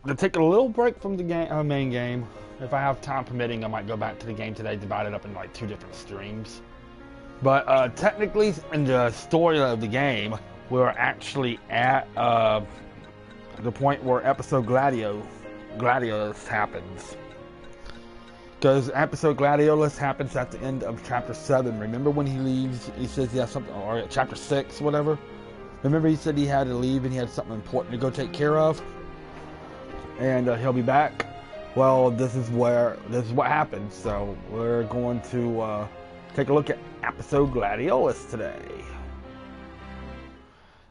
to take a little break from the game, main game. If I have time permitting, I might go back to the game today, divide it up in like 2 different streams. But technically, in the story of the game, we're actually at the point where episode Gladiolus happens. Because episode Gladiolus happens at the end of chapter 7. Remember when he leaves, he says he has something, or chapter 6, whatever? Remember he said he had to leave and he had something important to go take care of? And he'll be back. Well, this is what happens. So we're going to take a look at episode Gladiolus today.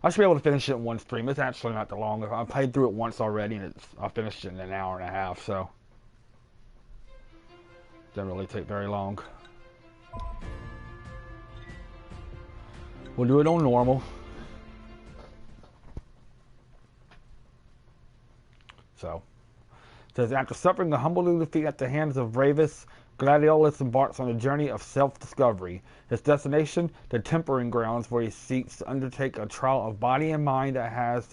I should be able to finish it in one stream. It's actually not that long. I played through it once already, and I finished it in an hour and a half. So doesn't really take very long. We'll do it on normal. So, it says, after suffering a humble defeat at the hands of Bravus, Gladiolus embarks on a journey of self-discovery. His destination, the tempering grounds, where he seeks to undertake a trial of body and mind that has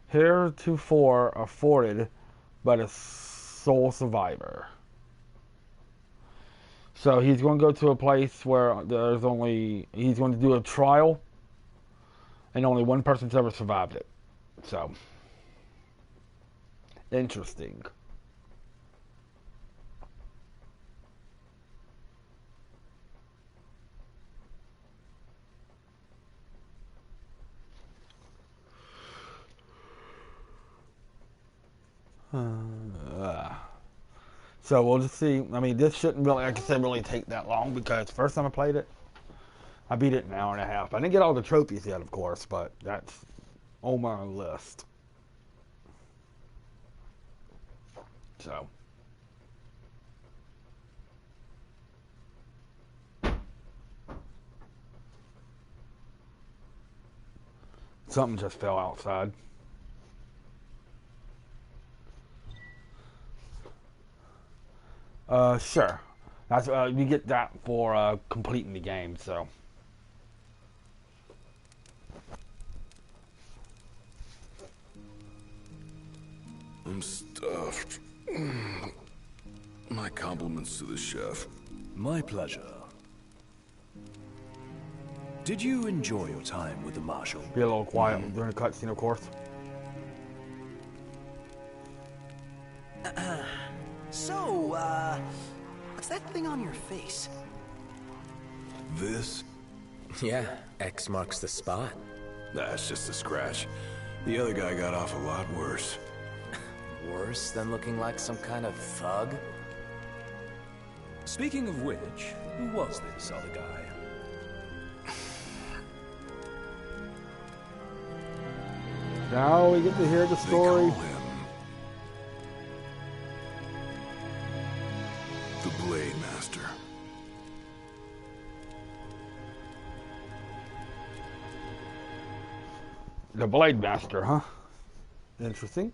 heretofore afforded but a sole survivor. So he's going to go to a place where he's going to do a trial, and only one person's ever survived it. So, interesting. So we'll just see. I mean, this shouldn't really, like I said, really take that long, because the first time I played it, I beat it in an hour and a half. I didn't get all the trophies yet, of course, but that's on my list. So. Something just fell outside. Sure. That's you get that for completing the game, so. I'm stuffed. My compliments to the chef. My pleasure. Did you enjoy your time with the Marshal? Be a little quiet during the cutscene, of course. So, what's that thing on your face? This? Yeah, X marks the spot. That's just a scratch. The other guy got off a lot worse. Worse than looking like some kind of thug? Speaking of which, who was this other guy? Now we get to hear the story. They call him the Blade Master. The Blade Master, huh? Interesting.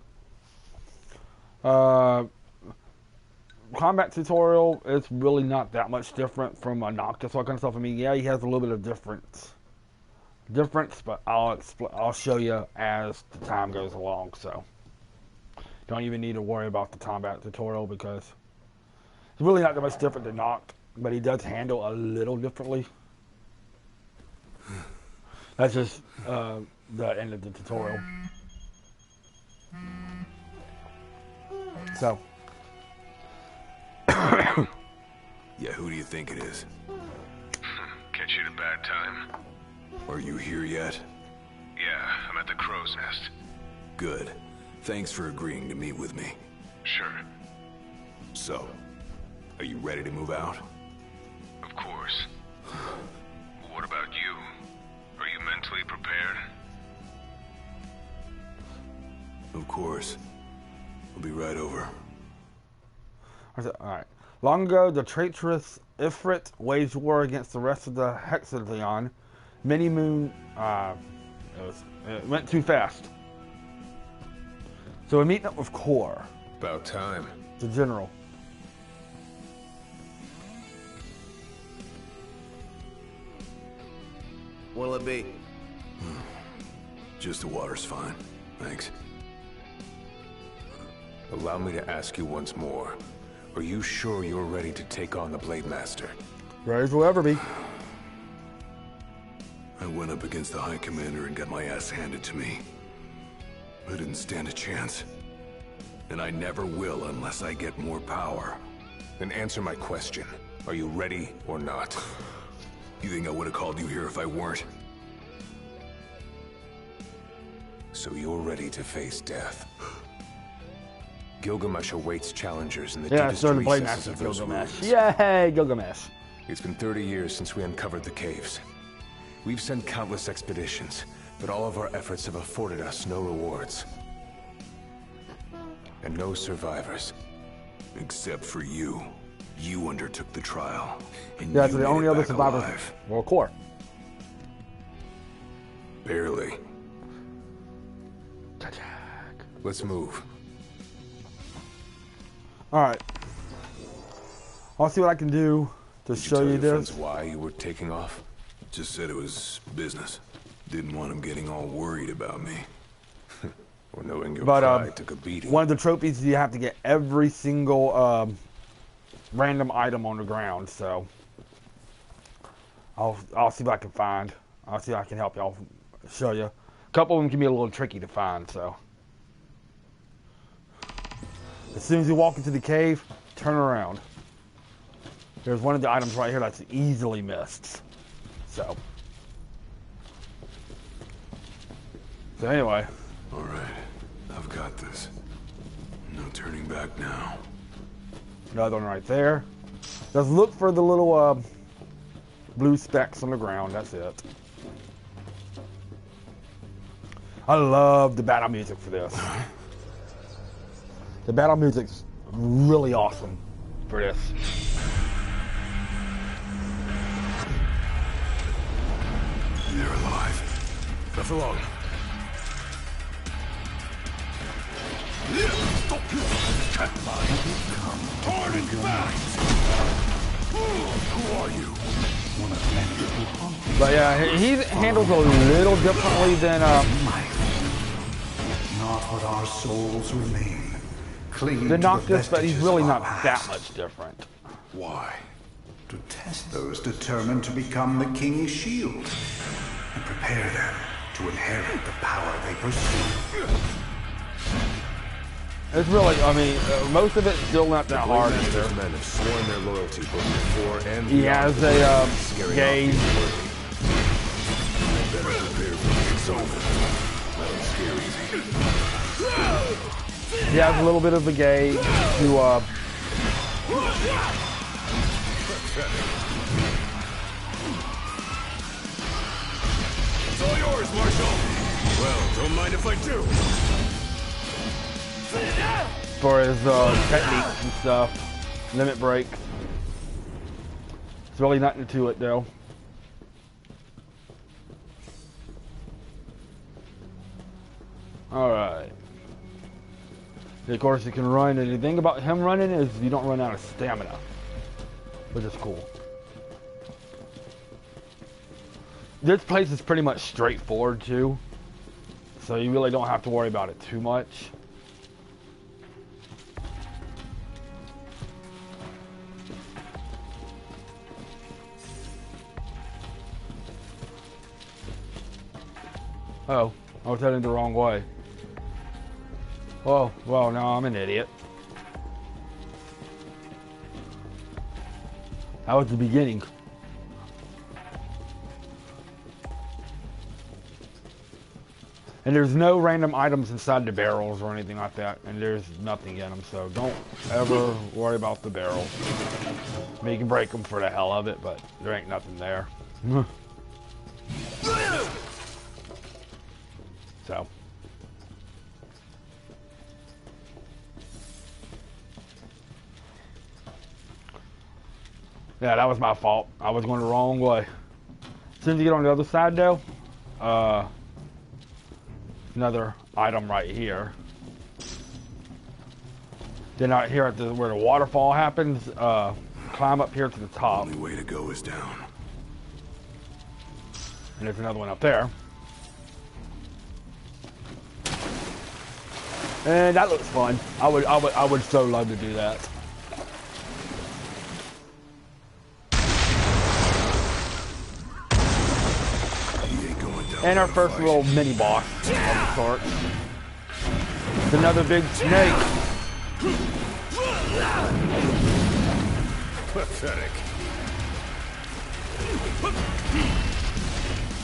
Combat tutorial, it's really not that much different from a Noctis, all kind of stuff. I mean, yeah, he has a little bit of difference, but I'll show you as the time goes along. So don't even need to worry about the combat tutorial, because it's really not that much different than Noct, but he does handle a little differently. That's just the end of the tutorial. So. Yeah, who do you think it is? Catch you at a bad time. Are you here yet? Yeah, I'm at the Crow's Nest. Good. Thanks for agreeing to meet with me. Sure. So, are you ready to move out? Of course. What about you? Are you mentally prepared? Of course. I'll be right over. Alright. Long ago, the traitorous Ifrit waged war against the rest of the Hexagon. Many moon... it went too fast. So we're meeting up with Core, About time. the general. What'll it be? Just the water's fine. Thanks. Allow me to ask you once more. Are you sure you're ready to take on the Blade Master? Ready as we'll ever be. I went up against the High Commander and got my ass handed to me. I didn't stand a chance. And I never will unless I get more power. Then answer my question. Are you ready or not? You think I would have called you here if I weren't? So you're ready to face death. Gilgamesh awaits challengers in the deepest so the Blade recesses Master of those Gilgamesh. ruins. Yay, Gilgamesh. It's been 30 years since we uncovered the caves. We've sent countless expeditions, but all of our efforts have afforded us no rewards. And no survivors. Except for you. You undertook the trial. And Yeah, you so the made only it other back survivors alive. were core. Barely. Let's move. Alright. I'll see what I can do to Did show tell you your friends this. why you were taking off? Just said it was business. Didn't want him getting all worried about me. Or knowing your But pride took a beating. one of the trophies you have to get every single random item on the ground, so I'll see what I can find. I'll see if I can help y'all show you. A couple of them can be a little tricky to find, so as soon as you walk into the cave, turn around. There's one of the items right here that's easily missed. So anyway. Alright, I've got this. No turning back now. Another one right there. Just look for the little blue specks on the ground. That's it. I love the battle music for this. The battle music's really awesome for this. They're alive. Left alone. Hard and fast! Who are you? But yeah, he handles a little differently than Not what our souls remain. Cling the to Noctis, but he's vestiges really of our not that past. much different. Why? To test those determined to become the King's shield and prepare them to inherit the power they pursue. It's really, I mean, most of it's still not that hard Blade either. Master's men have sworn their loyalty both before and He beyond has the a Blade, scaring gauge. off the worthy. Better prepare for it's over. Let them scare easy. He has a little bit of a gauge to It's all yours, Marshal. Well, don't mind if I do. for his techniques and stuff. Limit breaks. It's really nothing to it though. Alright. Of course you can run, and the thing about him running is you don't run out of stamina, which is cool. This place is pretty much straightforward too, so you really don't have to worry about it too much. Oh, I was heading the wrong way. Oh, well, no, I'm an idiot. That was the beginning. And there's no random items inside the barrels or anything like that. And there's nothing in them, so don't ever worry about the barrels. I mean, you can break them for the hell of it, but there ain't nothing there. So. Yeah, that was my fault. I was going the wrong way. As soon as you get on the other side, though, another item right here. Then out here at where the waterfall happens, climb up here to the top. Only way to go is down. And there's another one up there. And that looks fun. I would so love to do that. And our first little mini boss of the sort. It's another big snake. Pathetic.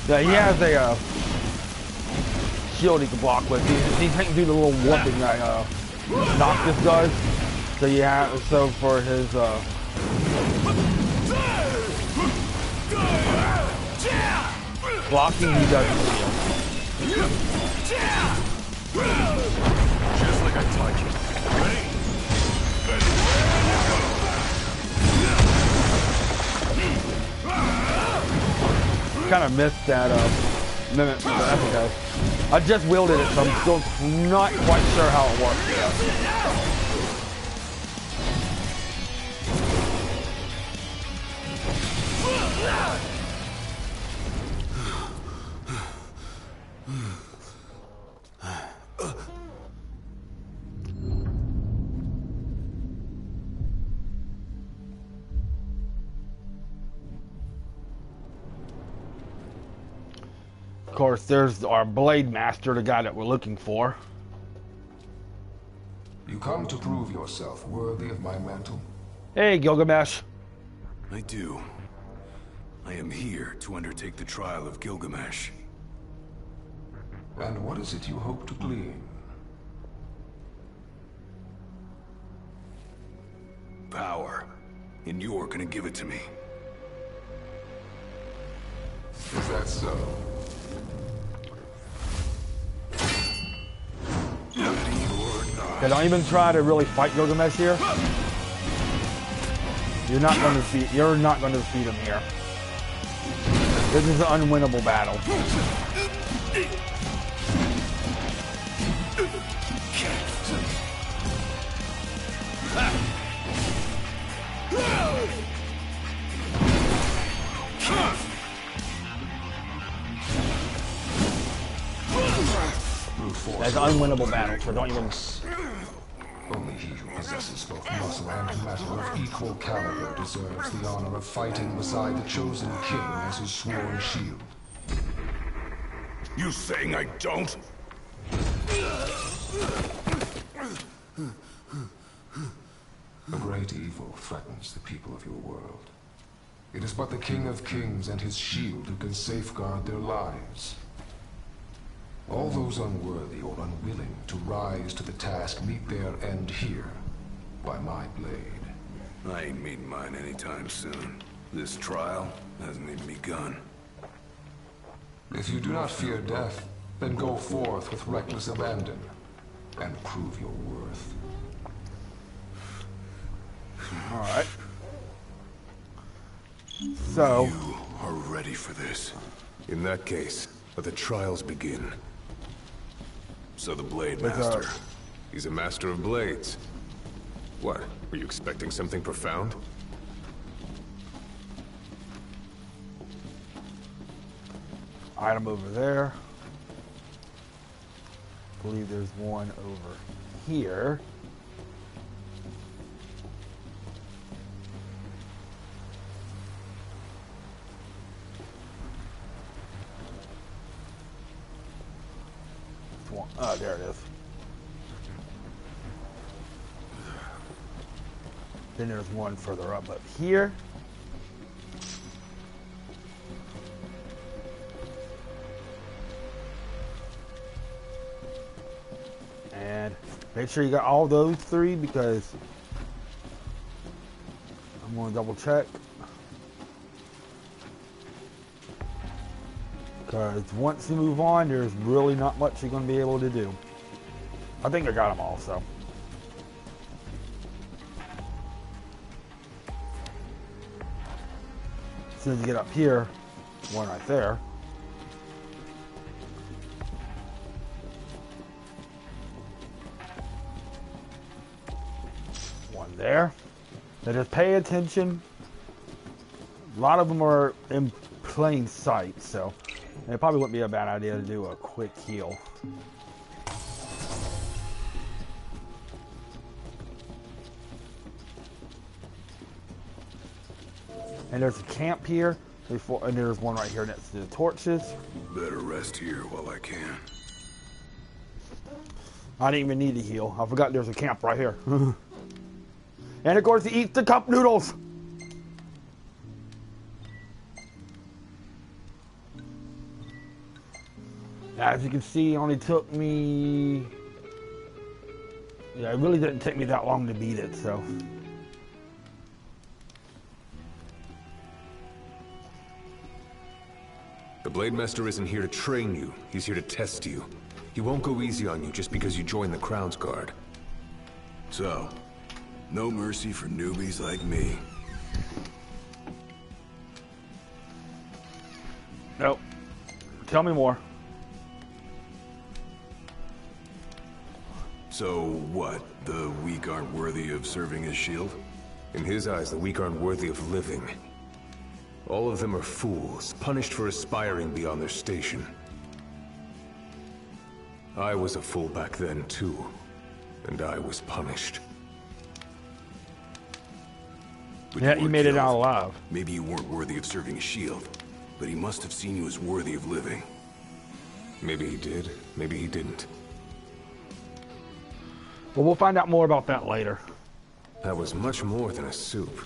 Yeah, he has a shield he can block with. He can't do the little whooping that Noctis does. So yeah, so for his blocking, he doesn't feel. Just like I taught you. Ready? Kind of missed that mimic, but that's okay. I just wielded it, so I'm still not quite sure how it works yet. Of course, there's our Blade Master, the guy that we're looking for. You come to prove yourself worthy of my mantle? Hey, Gilgamesh. I do. I am here to undertake the trial of Gilgamesh. And what is it you hope to glean? Power. And you're gonna give it to me. Is that so? Okay, don't even try to really fight Gilgamesh here. You're not going to defeat him here. This is an unwinnable battle. That's an unwinnable battle, so don't even... Only he who possesses both muscle and metal of equal caliber deserves the honor of fighting beside the chosen king as his sworn shield. You saying I don't? A great evil threatens the people of your world. It is but the King of Kings and his shield who can safeguard their lives. All those unworthy or unwilling to rise to the task meet their end here, by my blade. I ain't meeting mine anytime soon. This trial hasn't even begun. If you do not fear death, then go forth with reckless abandon, and prove your worth. Alright. So... You are ready for this. In that case, let the trials begin. So the Blade Master. He's a master of blades. What? Were you expecting something profound? Item over there. I believe there's one over here. Oh, there it is. Then there's one further up here. And make sure you got all those three because I'm going to double check. Because once you move on, there's really not much you're going to be able to do. I think I got them all, so. As soon as you get up here, one right there. One there. Now just pay attention. A lot of them are in plain sight, so it probably wouldn't be a bad idea to do a quick heal. And there's a camp here. And there's one right here next to the torches. Better rest here while I can. I didn't even need to heal. I forgot there's a camp right here. And of course, he eats the cup noodles. As you can see, it only took me... Yeah, it really didn't take me that long to beat it, so... The Blade Master isn't here to train you. He's here to test you. He won't go easy on you just because you joined the Crown's Guard. So, no mercy for newbies like me. Nope. Tell me more. So what? The weak aren't worthy of serving as shield? In his eyes, the weak aren't worthy of living. All of them are fools, punished for aspiring beyond their station. I was a fool back then, too. And I was punished. But Yeah, you made it out alive. Maybe you weren't worthy of serving a shield, but he must have seen you as worthy of living. Maybe he did, maybe he didn't. Well, we'll find out more about that later. That was much more than a soup.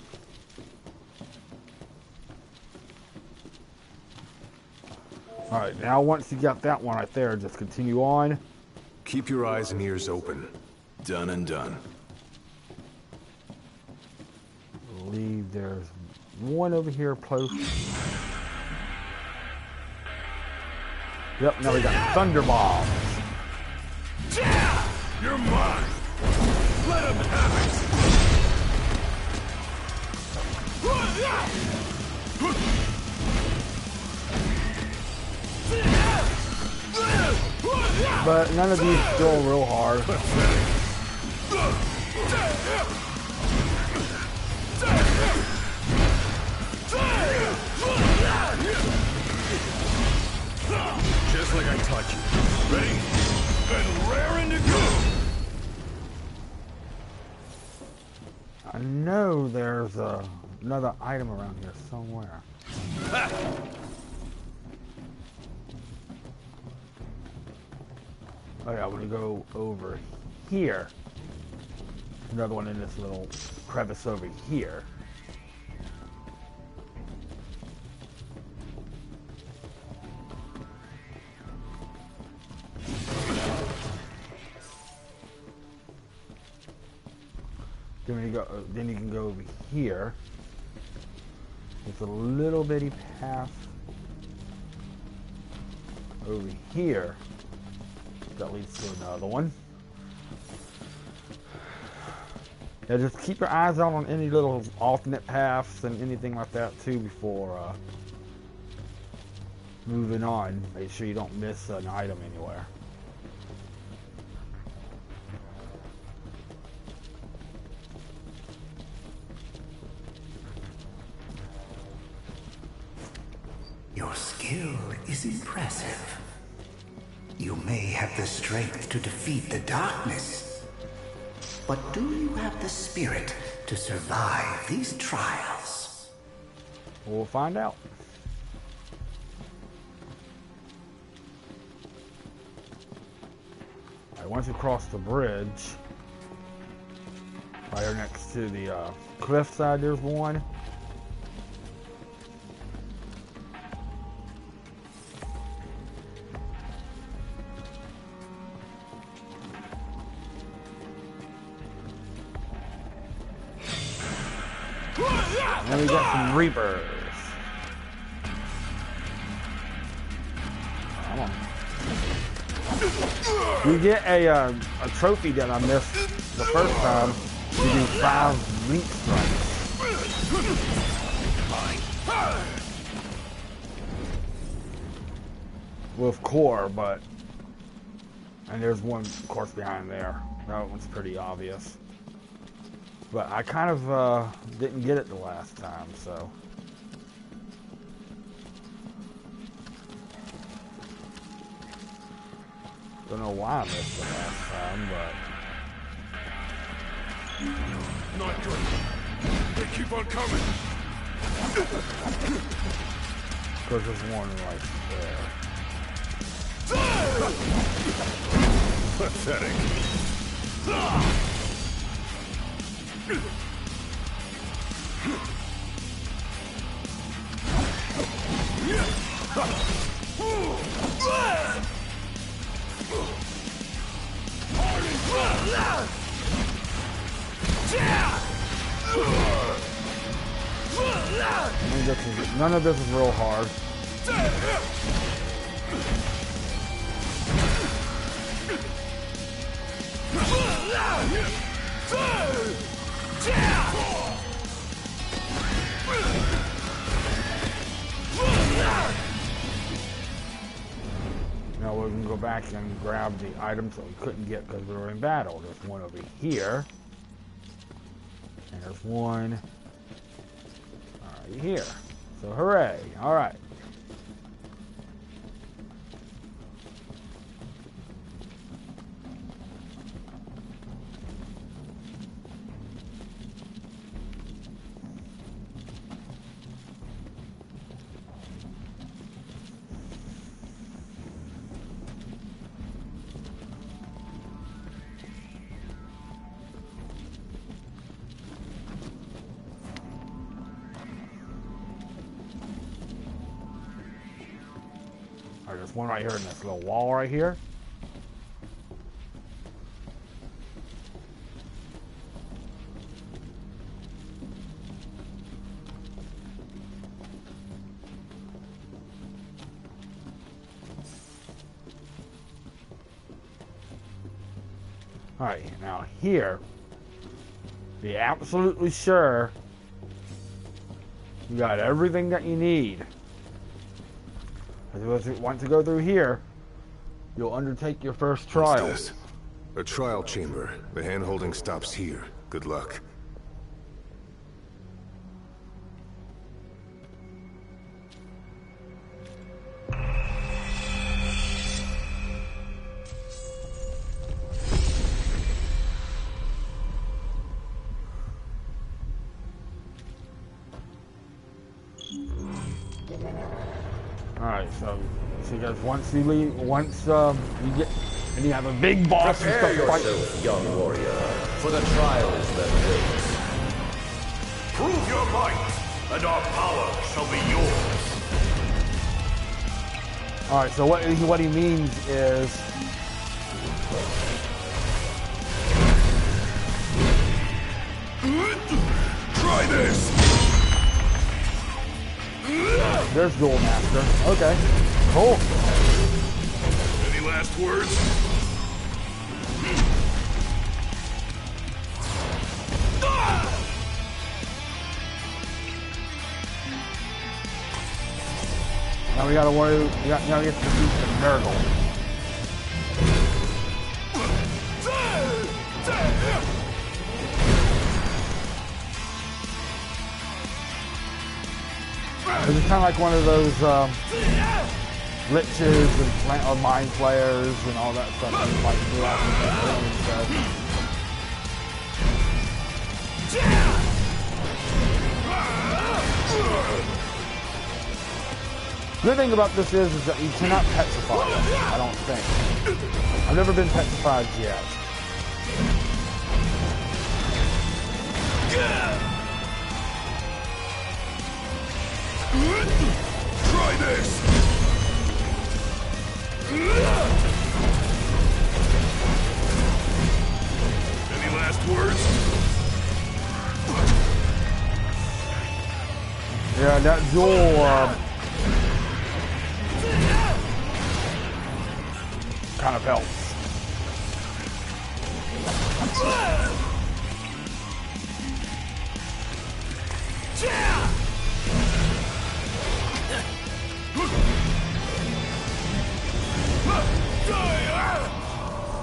Alright, now once you got that one right there, just continue on. Keep your eyes and ears open. Done and done. I believe there's one over here close. Yep, now we got Thunderballs. You're mine! Let him have it! But none of these go real hard. Just like I taught you. Ready? And raring to go! I know there's another item around here somewhere. Oh yeah, I'm gonna go over here. Another one in this little crevice over here. Then you can go over here. It's a little bitty path over here that leads to another one. Yeah, just keep your eyes out on any little alternate paths and anything like that too before moving on. Make sure you don't miss an item anywhere. Your skill is impressive. You may have the strength to defeat the darkness, but do you have the spirit to survive these trials? We'll find out. Alright, once you cross the bridge, right here next to the cliff side, there's one. And we got some Reapers. Come on. We get a trophy that I missed the first time. We do 5 link strikes. With core, but... And there's one, of course, behind there. That one's pretty obvious. But I kind of didn't get it the last time, so. Don't know why I missed it last time, but. Not good. They keep on coming. Because there's one right there. Pathetic. None of this is real hard. Now we can go back and grab the items that we couldn't get because we were in battle. There's one over here. And there's one right here. So hooray. Alright. There's one right here in this little wall right here. Alright, now here, be absolutely sure you got everything that you need. Once you go through here, you'll undertake your first trial. What's this? A trial chamber. The hand-holding stops here. Good luck. Alright, so guys, once you leave, you get, and you have a big boss and Prepare stuff yourself, young warrior, for the trials that wait. Prove your might, and our power shall be yours. Alright, so what he means is, Try this! there's Duel Master. Okay, cool. Any last words? Now we gotta worry, now we have to defeat the Nurgle. This is kind of like one of those liches and mind flayers and all that stuff. Like the good thing about this is that you cannot petrify them, I don't think. I've never been petrified yet. Try this! Any last words? Yeah, that duel kind of helps.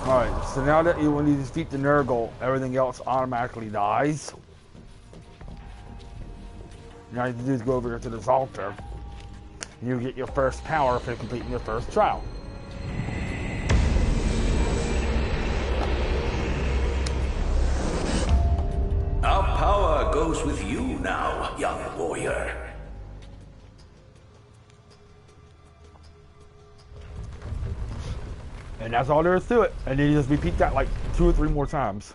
Alright, so now that when you defeat the Nurgle, everything else automatically dies. Now you have to do is go over here to this altar. And you get your first power for completing your first trial. Our power goes with you now, young warrior. And that's all there is to it. And then you just repeat that like 2 or 3 more times.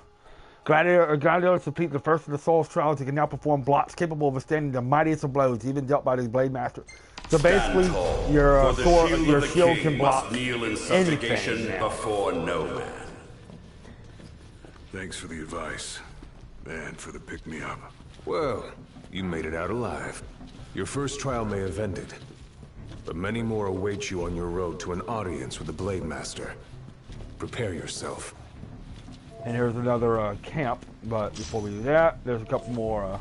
Gladiolus complete the first of the Soul's trials. He can now perform blocks capable of withstanding the mightiest of blows, even dealt by the Blade Master. So basically, your shield can block kneel in anything supplication now. before no man. Thanks for the advice. And for the pick-me-up. Well, you made it out alive. Your first trial may have ended, but many more await you on your road to an audience with the Blade Master. Prepare yourself. And here's another camp, but before we do that, there's a couple more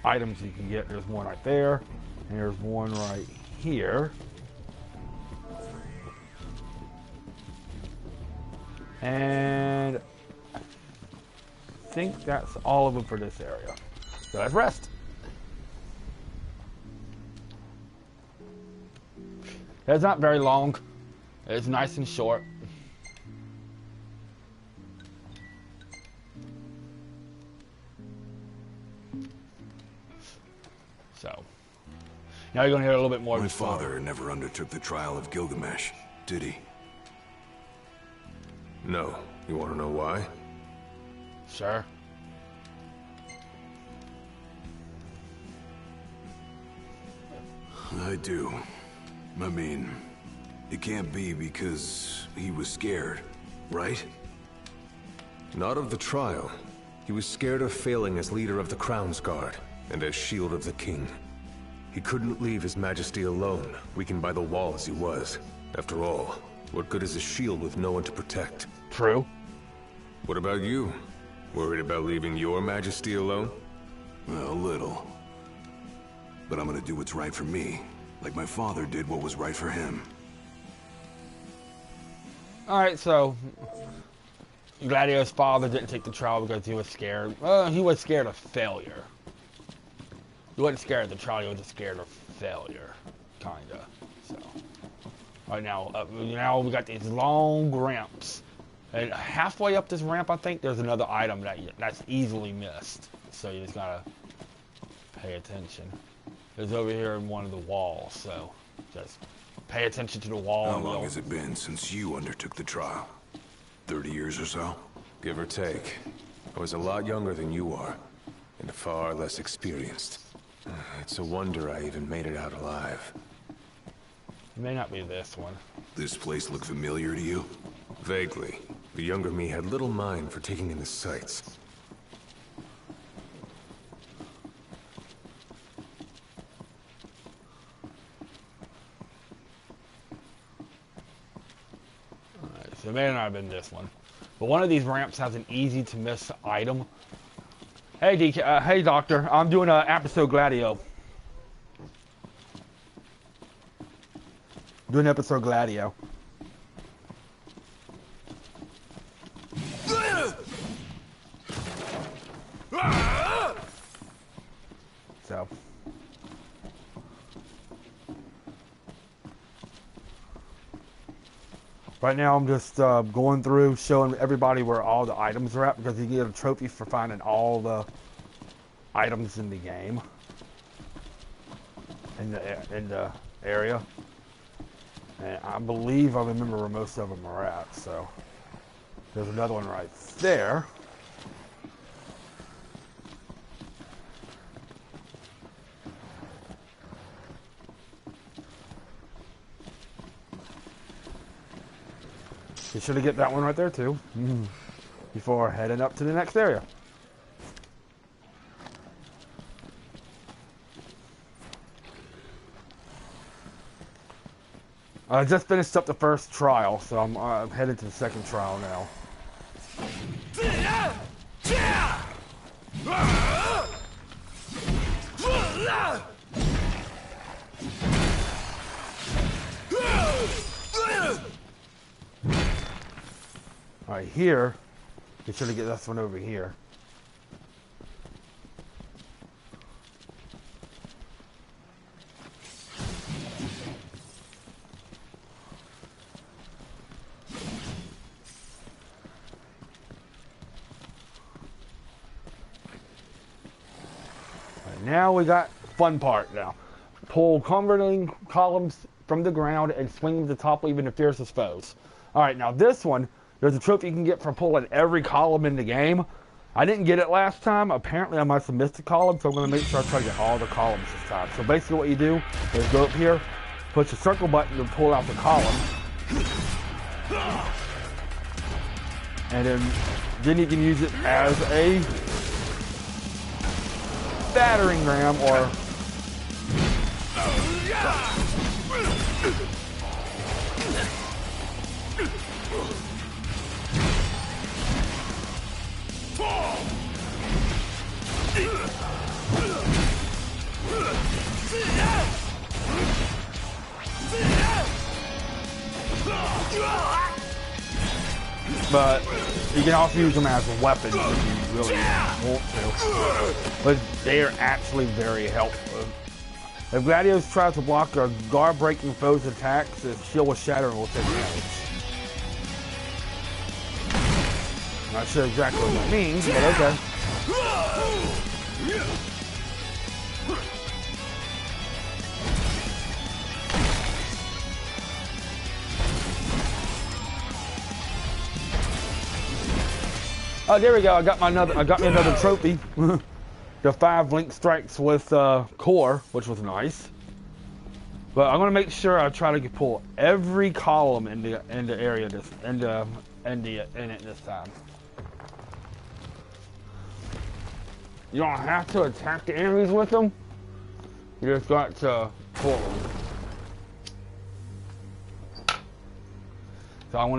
items you can get. There's one right there, and there's one right here. And I think that's all of them for this area. So let's rest. It's not very long. It's nice and short. So, now you're going to hear a little bit more. My father never undertook the trial of Gilgamesh, did he? No. You want to know why? Sure. I do. I mean, it can't be because he was scared, right? Not of the trial. He was scared of failing as leader of the Crown's Guard, and as shield of the king. He couldn't leave his majesty alone, weakened by the wall as he was. After all, what good is a shield with no one to protect? True. What about you? Worried about leaving your majesty alone? Well, a little. But I'm gonna do what's right for me, like my father did what was right for him. Alright, so Gladiolus' father didn't take the trial because he was scared. He was scared of failure. He wasn't scared of the trial, he was just scared of failure. Kinda. So. Right now, now we got these long ramps. And halfway up this ramp, I think, there's another item that's easily missed. So you just gotta pay attention. It's over here in one of the walls, so just pay attention to the wall. How long has it been since you undertook the trial? 30 years or so? Give or take. I was a lot younger than you are, and far less experienced. It's a wonder I even made it out alive. It may not be this one. This place look familiar to you? Vaguely. The younger me had little mind for taking in the sights. Alright, so it may not have been this one. But one of these ramps has an easy to miss item. Hey, hey Doctor, I'm doing an episode Gladio. Doing episode Gladio. So. Right now I'm just going through showing everybody where all the items are at because you get a trophy for finding all the items in the game. In the area. And I believe I remember where most of them are at, so. There's another one right there. You should have get that one right there too. Before heading up to the next area. I just finished up the first trial, so I'm headed to the second trial now. Alright, here, you should have get this one over here. now we got fun part now. Pull comforting columns from the ground and swing them to topple even the fiercest foes. Alright, now this one, there's a trophy you can get for pulling every column in the game. I didn't get it last time. Apparently I must have missed a column, so I'm going to make sure I try to get all the columns this time. So basically what you do is go up here, push the circle button to pull out the column. And then you can use it as a battering ram or but you can also use them as weapons if you really want to. But they are actually very helpful. If Gladiolus tries to block a guard-breaking foe's attacks, his shield will shatter and will take damage. Not sure exactly what that means, but okay. Oh, there we go. I got me another trophy. The 5 link strikes with core, which was nice. But I'm gonna make sure I try to pull every column in the area in it this time. You don't have to attack the enemies with them. You just got to pull them. So I'm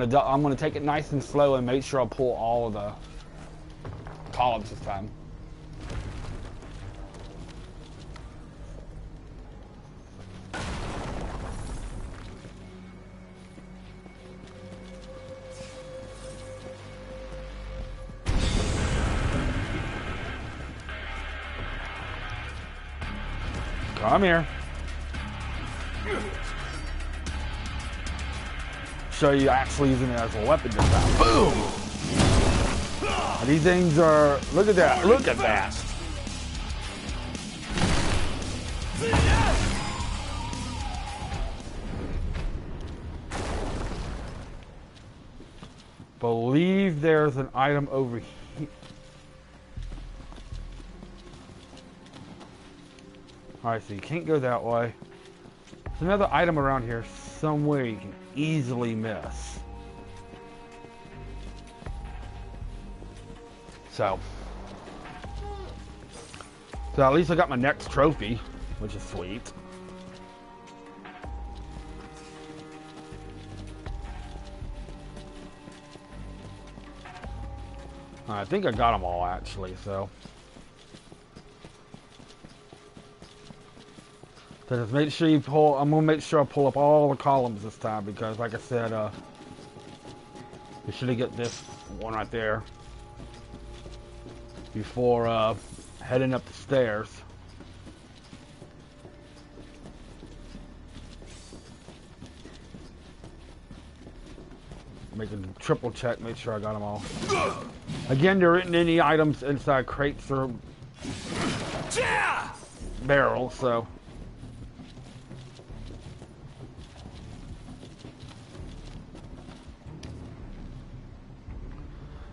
gonna take it nice and slow and make sure I pull all of the columns this time. Come here. Show you actually using it as a weapon this time. Boom! These things are, look at that, look at that. Believe there's an item over here. Alright, so you can't go that way. There's another item around here somewhere you can easily miss. So at least I got my next trophy, which is sweet. I think I got them all actually, so. So just make sure you pull, I'm gonna make sure I pull up all the columns this time because like I said, you should get this one right there before heading up the stairs. Make a triple check, make sure I got them all. Again, there isn't any items inside crates or barrels, so.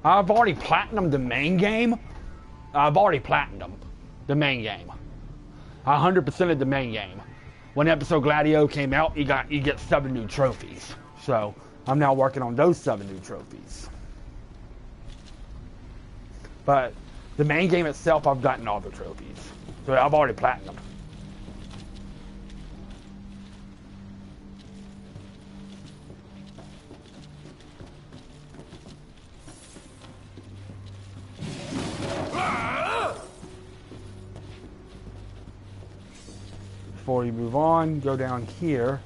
I've already platinumed the main game. I've already platinumed the main game. 100%ed the main game. When episode Gladio came out, you get 7 new trophies. So I'm now working on those 7 new trophies. But the main game itself, I've gotten all the trophies. So I've already platinumed. Before you move on, go down here.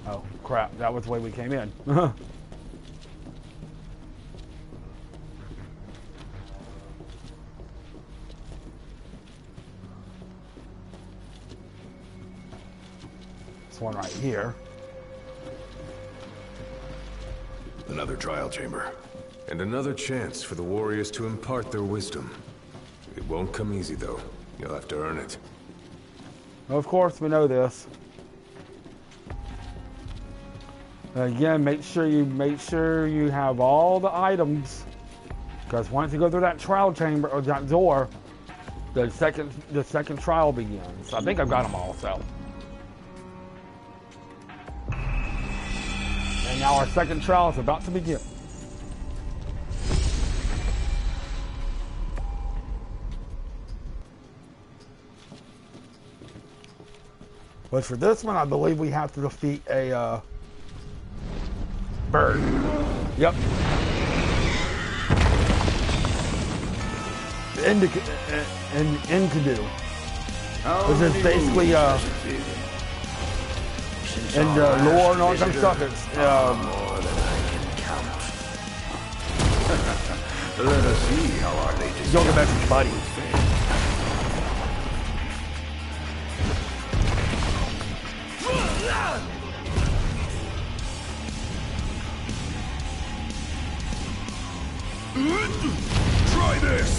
Oh crap, that was the way we came in. This one right here. Another trial chamber. And another chance for the warriors to impart their wisdom. It won't come easy, though. You'll have to earn it. Of course, we know this. Again, make sure you have all the items, because once you go through that trial chamber or that door, the second trial begins. I think I've got them all, so. And now our second trial is about to begin. But for this one, I believe we have to defeat a bird. Yep. Enkidu. Which is basically and lore and all that kind of stuff. It's more than I can count. Let us see how our latest Gilgamesh's buddy. Try this!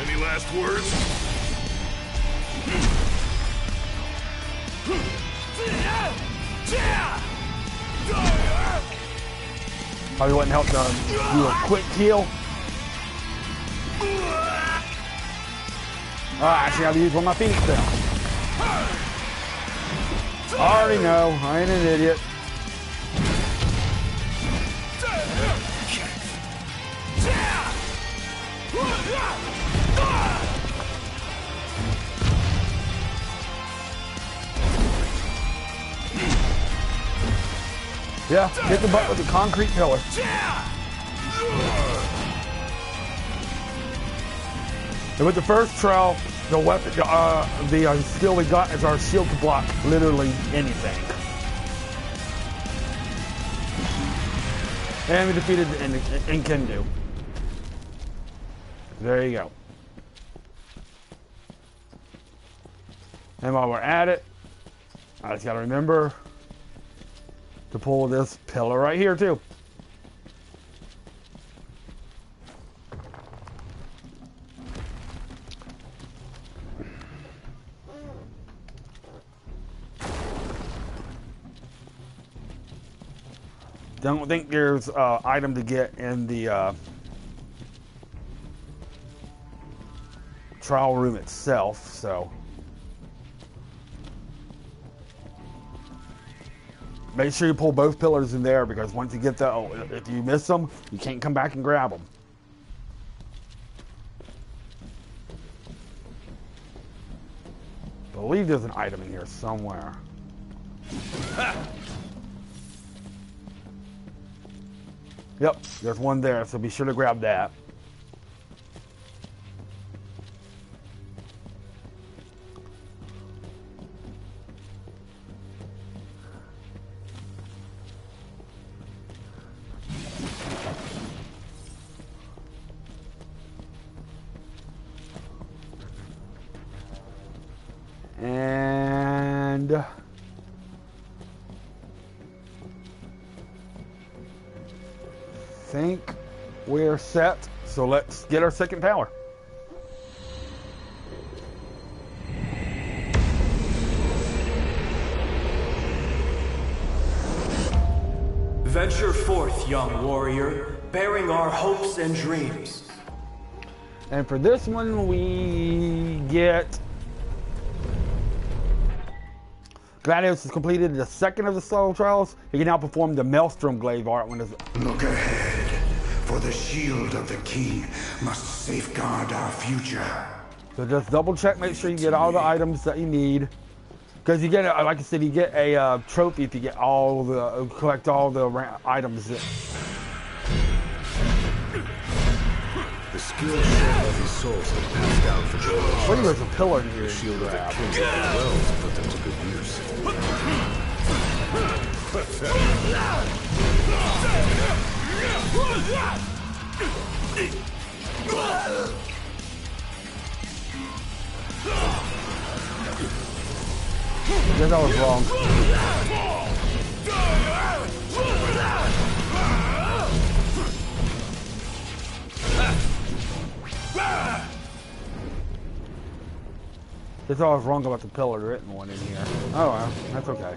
Any last words? Probably wouldn't help to do a quick heal. Actually, I have to use one of my feet still. I already know. I ain't an idiot. Yeah, hit the butt with the concrete pillar. And with the first trial, the weapon, the skill we got is our shield to block literally anything. And we defeated Enkidu. There you go. And while we're at it, I just gotta remember to pull this pillar right here too. Don't think there's an item to get in the trial room itself, so make sure you pull both pillars in there, because once you get if you miss them, you can't come back and grab them. I believe there's an item in here somewhere. Yep, there's one there, so be sure to grab that. And think we're set, so let's get our second power. Venture forth, young warrior, bearing our hopes and dreams. And for this one, we get Gladiolus has completed the second of the solo trials. He can now perform the Maelstrom glaive art when it's... Look ahead, for the shield of the king must safeguard our future. So just double check, make sure you get all the items that you need. Because you get, like I said, you get a trophy if you get collect all the items. The skill of these souls have passed down for generations. I think there's a pillar in here. The shield of the kings of the world to put them to good use. Guess I was wrong. That's all I was wrong about the pillar. There isn't one in here. Oh well, that's okay.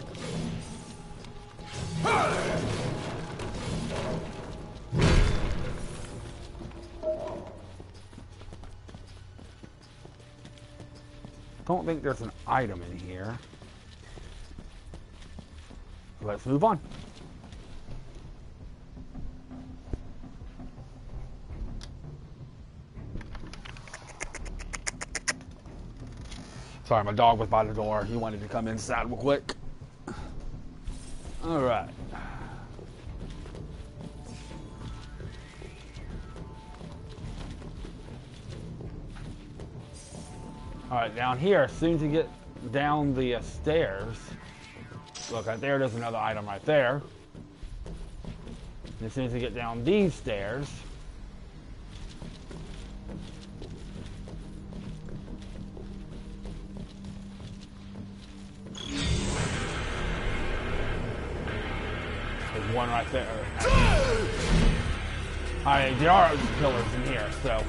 Don't think there's an item in here. Let's move on. Sorry, my dog was by the door. He wanted to come inside real quick. All right. All right, down here, as soon as you get down the stairs, look right there, there's another item right there. And as soon as you get down these stairs, there's one right there. Alright, there are pillars in here, so.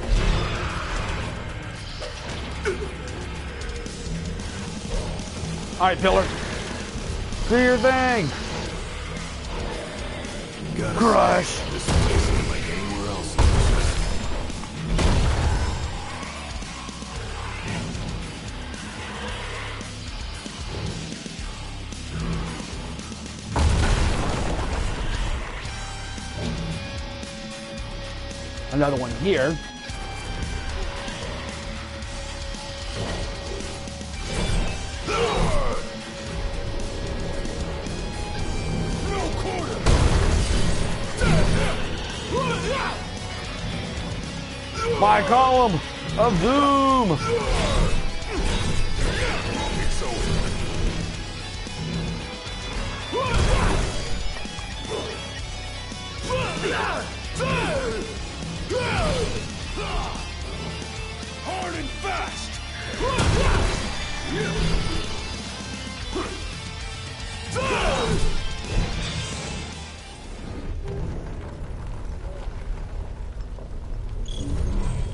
Alright, pillar. Do your thing. Crush. This place isn't like anywhere else. Another one here. My column of doom. It's over. Hard and fast!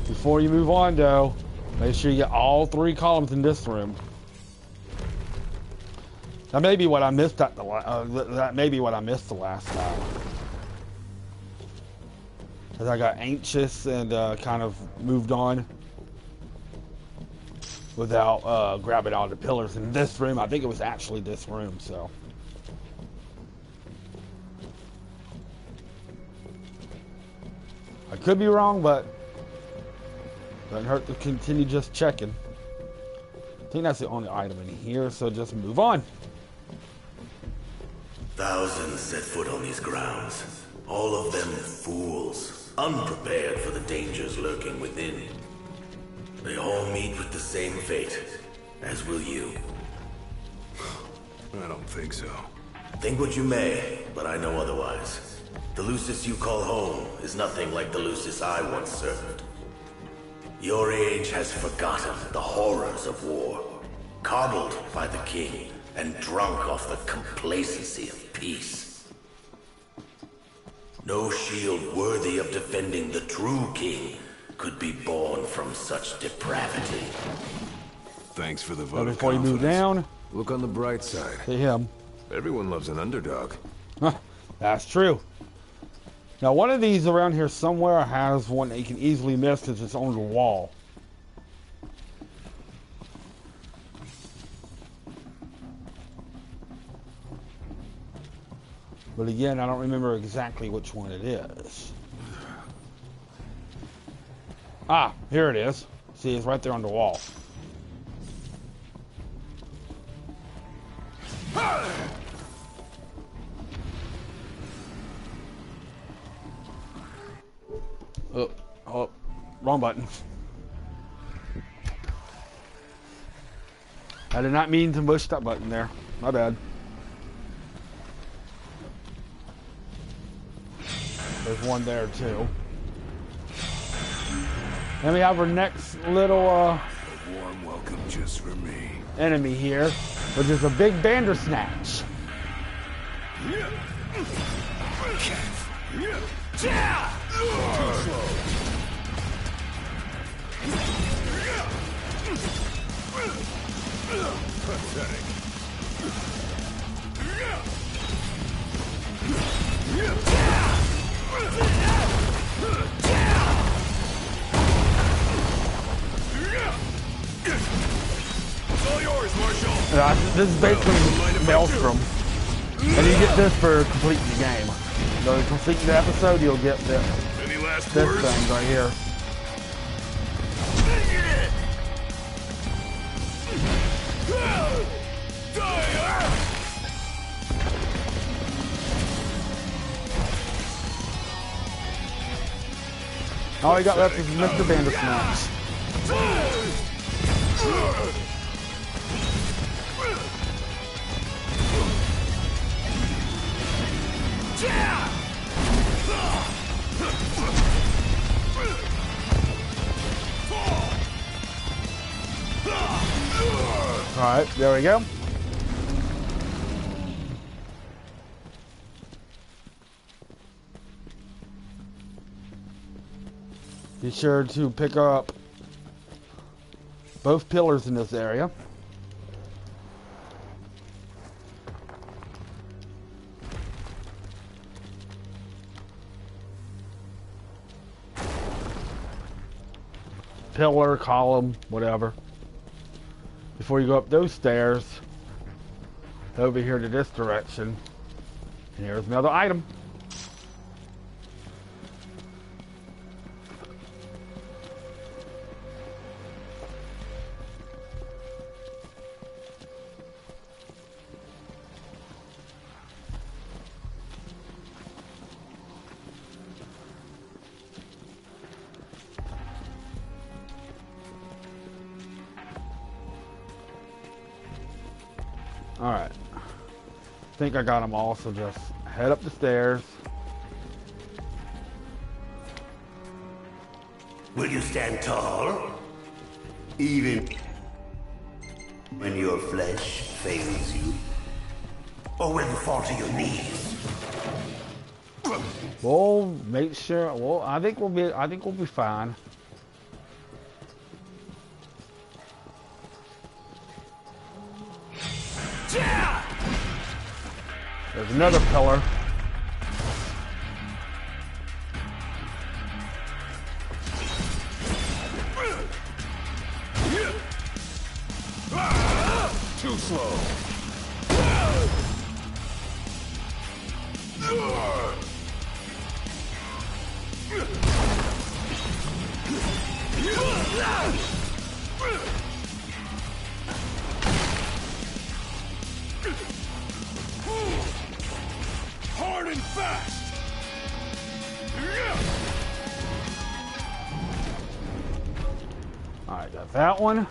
Before you move on, though, make sure you get all 3 columns in this room. That may be what I missed at the that may be what I missed the last time. Because I got anxious and kind of moved on without grabbing all the pillars in this room. I think it was actually this room, so. I could be wrong, but doesn't hurt to continue just checking. I think that's the only item in here, so just move on. Thousands set foot on these grounds. All of them fools, unprepared for the dangers lurking within. They all meet with the same fate, as will you. I don't think so. Think what you may, but I know otherwise. The Lucis you call home is nothing like the Lucis I once served. Your age has forgotten the horrors of war, coddled by the king, and drunk off the complacency of peace. No shield worthy of defending the true king could be born from such depravity. Thanks for the vote of Before you move down, Look on the bright side. see him. Everyone loves an underdog. That's true. Now, one of these around here somewhere has one that you can easily miss because it's on the wall. But again, I don't remember exactly which one it is. Ah, here it is. See, it's right there on the wall. Oh, wrong button. I did not mean to push that button there. My bad. There's one there too. Then we have our next little A warm welcome just for me. enemy here, which is a big Bandersnatch. Pathetic. It's all yours, Marshal. This is basically Maelstrom. And you get this for completing the game. So to complete the episode, you'll get this Any last thing words? right here. All I got left is Mr. Bandersnatch. Alright, there we go. Be sure to pick up both pillars in this area. Pillar, column, whatever. Before you go up those stairs, over here to this direction, and here's another item. Alright. I think I got them all, so just head up the stairs. Will you stand tall? Even when your flesh fails you? Or will you fall to your knees? We'll make sure. Well, I think we'll be fine. There's another pillar. Too slow. Hard and fast. Alright, got that one.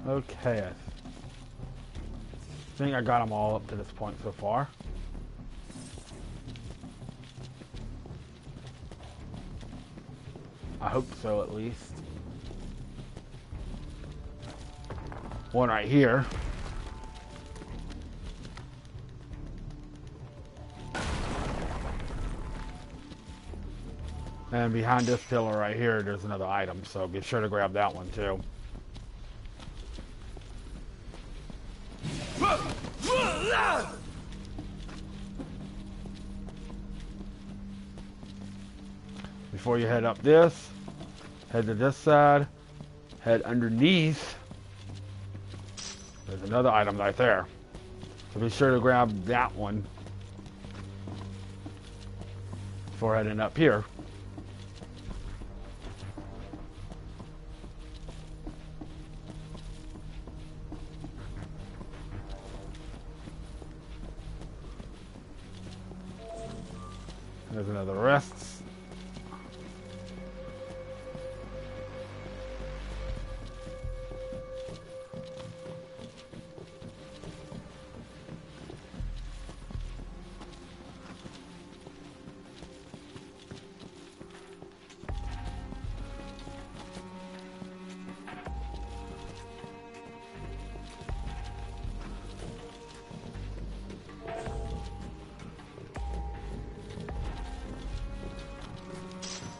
Okay, I think I got them all up to this point so far. I hope so, at least. One right here. And behind this pillar right here, there's another item, so be sure to grab that one too. Before you head up this, head to this side, head underneath. There's another item right there. So be sure to grab that one before heading up here. There's another rests.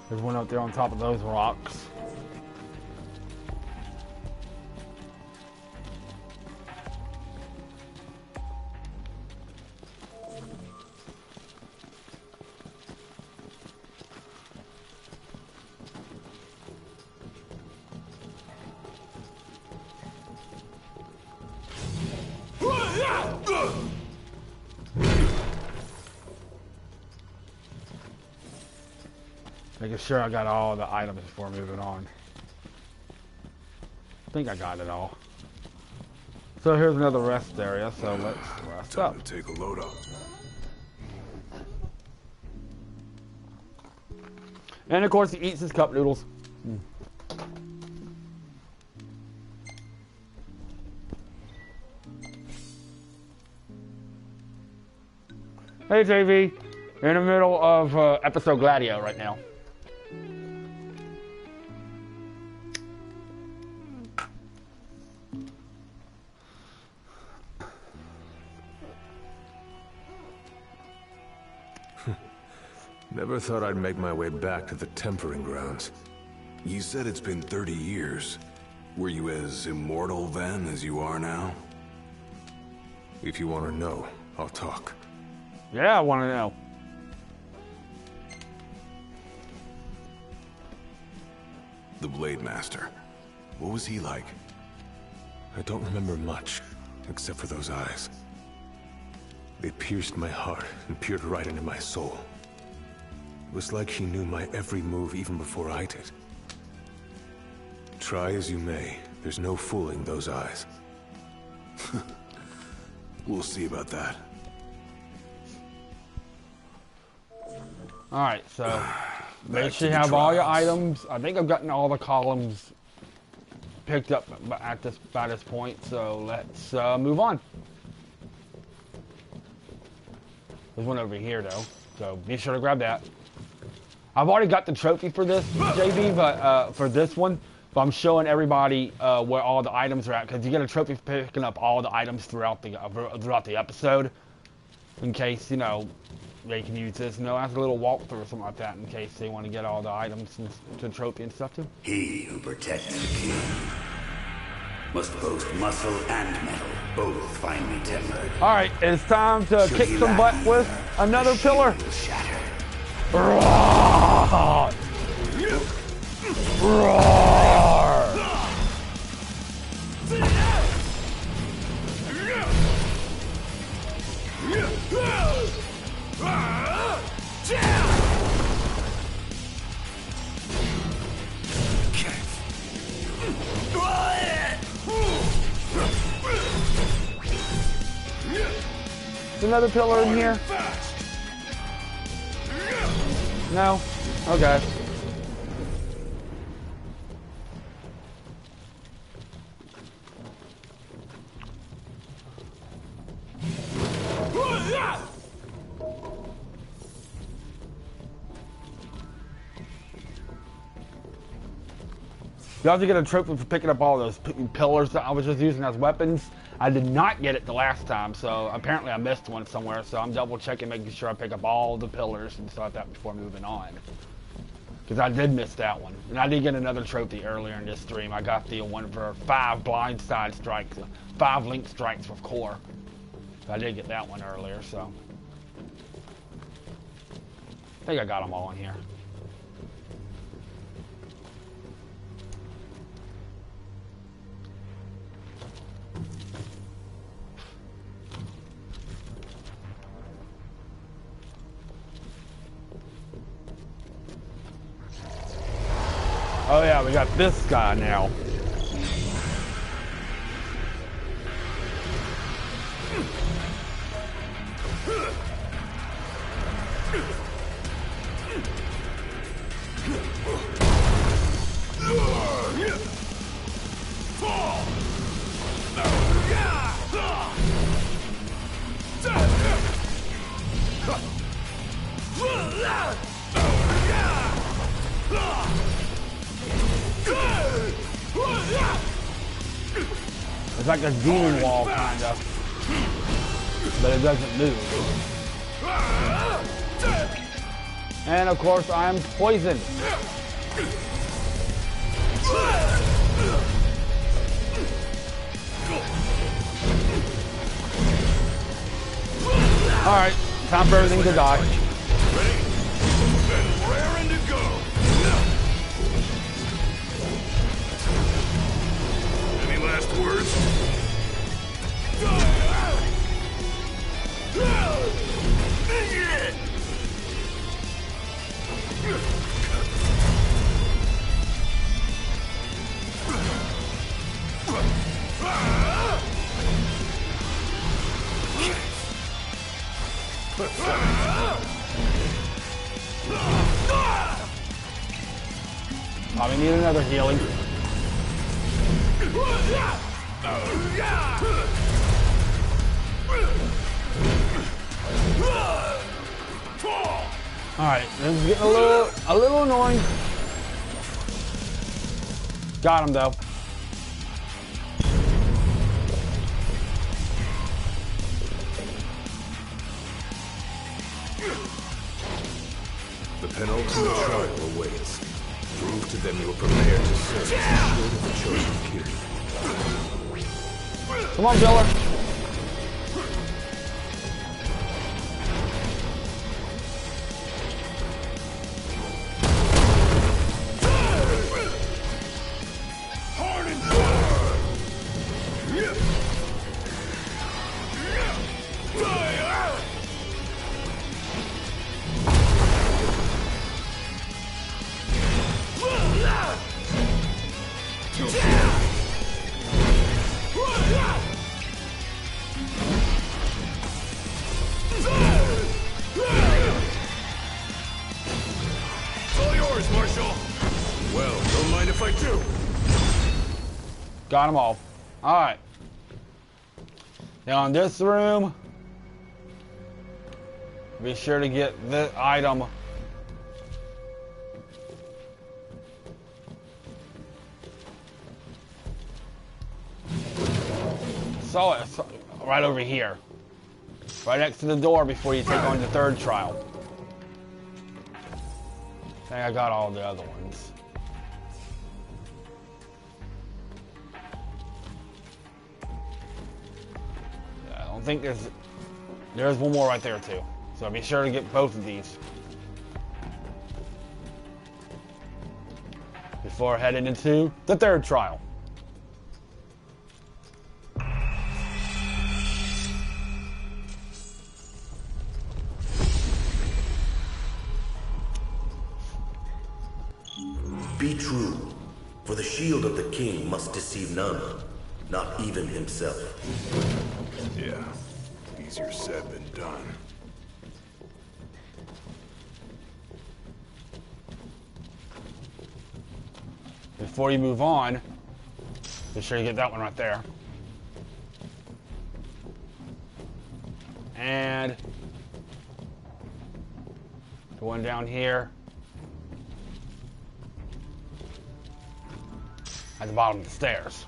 There's one up there on top of those rocks. Making sure I got all the items before moving on. I think I got it all. So here's another rest area, so let's rest up. Time to take a load up. And of course he eats his cup noodles. Hey JV, in the middle of episode Gladio right now. Never thought I'd make my way back to the tempering grounds. You said it's been 30 years. Were you as immortal then as you are now? If you want to know, I'll talk. Yeah, I want to know. The Blade Master. What was he like? I don't remember much, except for those eyes. They pierced my heart and peered right into my soul. It was like he knew my every move even before I did. Try as you may, there's no fooling those eyes. We'll see about that. Alright, so make sure you have all your items. I think I've gotten all the columns picked up at by this point, so let's move on. There's one over here though, so be sure to grab that. I've already got the trophy for this, JB, but for this one, but I'm showing everybody where all the items are at, because you get a trophy for picking up all the items throughout the episode, in case, you know, they can use this, you know, as a little walkthrough or something like that, in case they want to get all the items and the trophy and stuff too. He who protects the king must boast muscle and metal, both finely tempered. Alright, it's time to kick some butt with another pillar. Roar! Roar! There's another pillar in here. No? Okay. You also get a trophy for picking up all those pillars that I was just using as weapons. I did not get it the last time, so apparently I missed one somewhere, so I'm double checking, making sure I pick up all the pillars and stuff like that before moving on. Because I did miss that one. And I did get another trophy earlier in this stream. I got the one for 5 blindside strikes, 5 link strikes with core. So I did get that one earlier, so. I think I got them all in here. Oh yeah, we got this guy now. It's like a demon wall, kind of. But it doesn't move. And of course, I'm poisoned. Alright, time for everything to die. Ready? And raring to go. Any last words? Probably need another healing. Alright, this is getting a little annoying. Got him though. The penultimate trial awaits. Prove to them you are prepared to serve as the shield of the chosen king. Come on, Biller. Hard and far. It's all yours, Marshal. Well, don't mind if I do. Got them all. Alright. Now in this room, be sure to get this item. Saw it right over here. Right next to the door before you take on the third trial. I think I got all the other ones. Yeah, I don't think there's one more right there too. So be sure to get both of these before heading into the third trial. Be true, for the shield of the king must deceive none, not even himself. Yeah, easier said than done. Before you move on, be sure you get that one right there. And the one down here at the bottom of the stairs.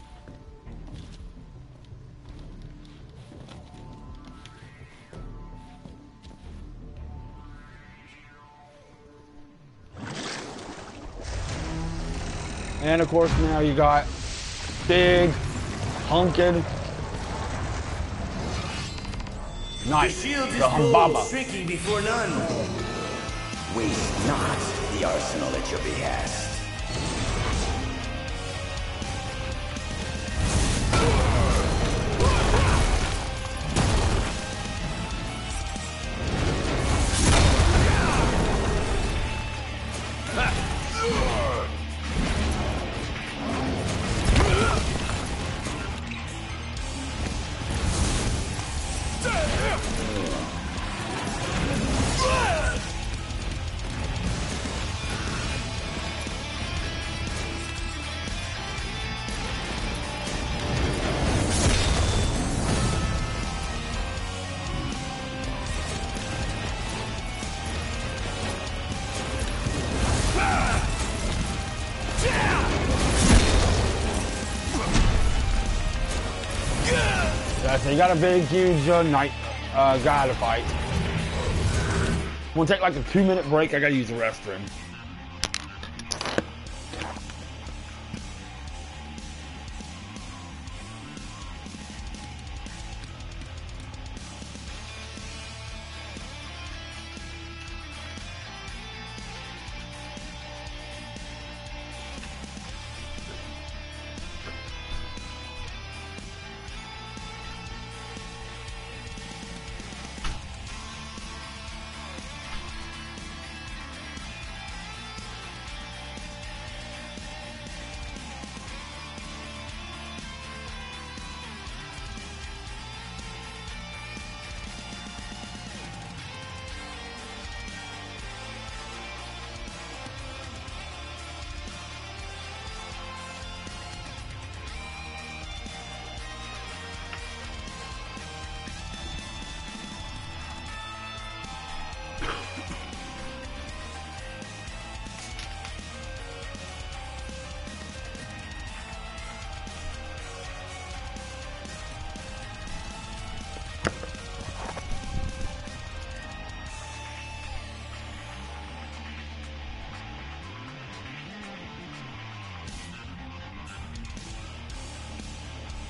And of course now you got big, hunkin' knife, The shield is the Humbaba. bold, shrinking before none. Waste not the arsenal at your behest. Yeah, so you got a big, huge guy to fight. We'll take like a 2-minute break. I gotta use the restroom.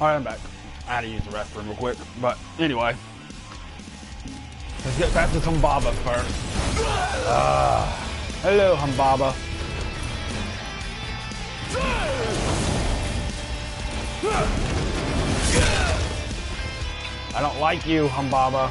Alright, I'm back. I had to use the restroom real quick, but anyway. Let's get back to Humbaba first. Hello, Humbaba. I don't like you, Humbaba.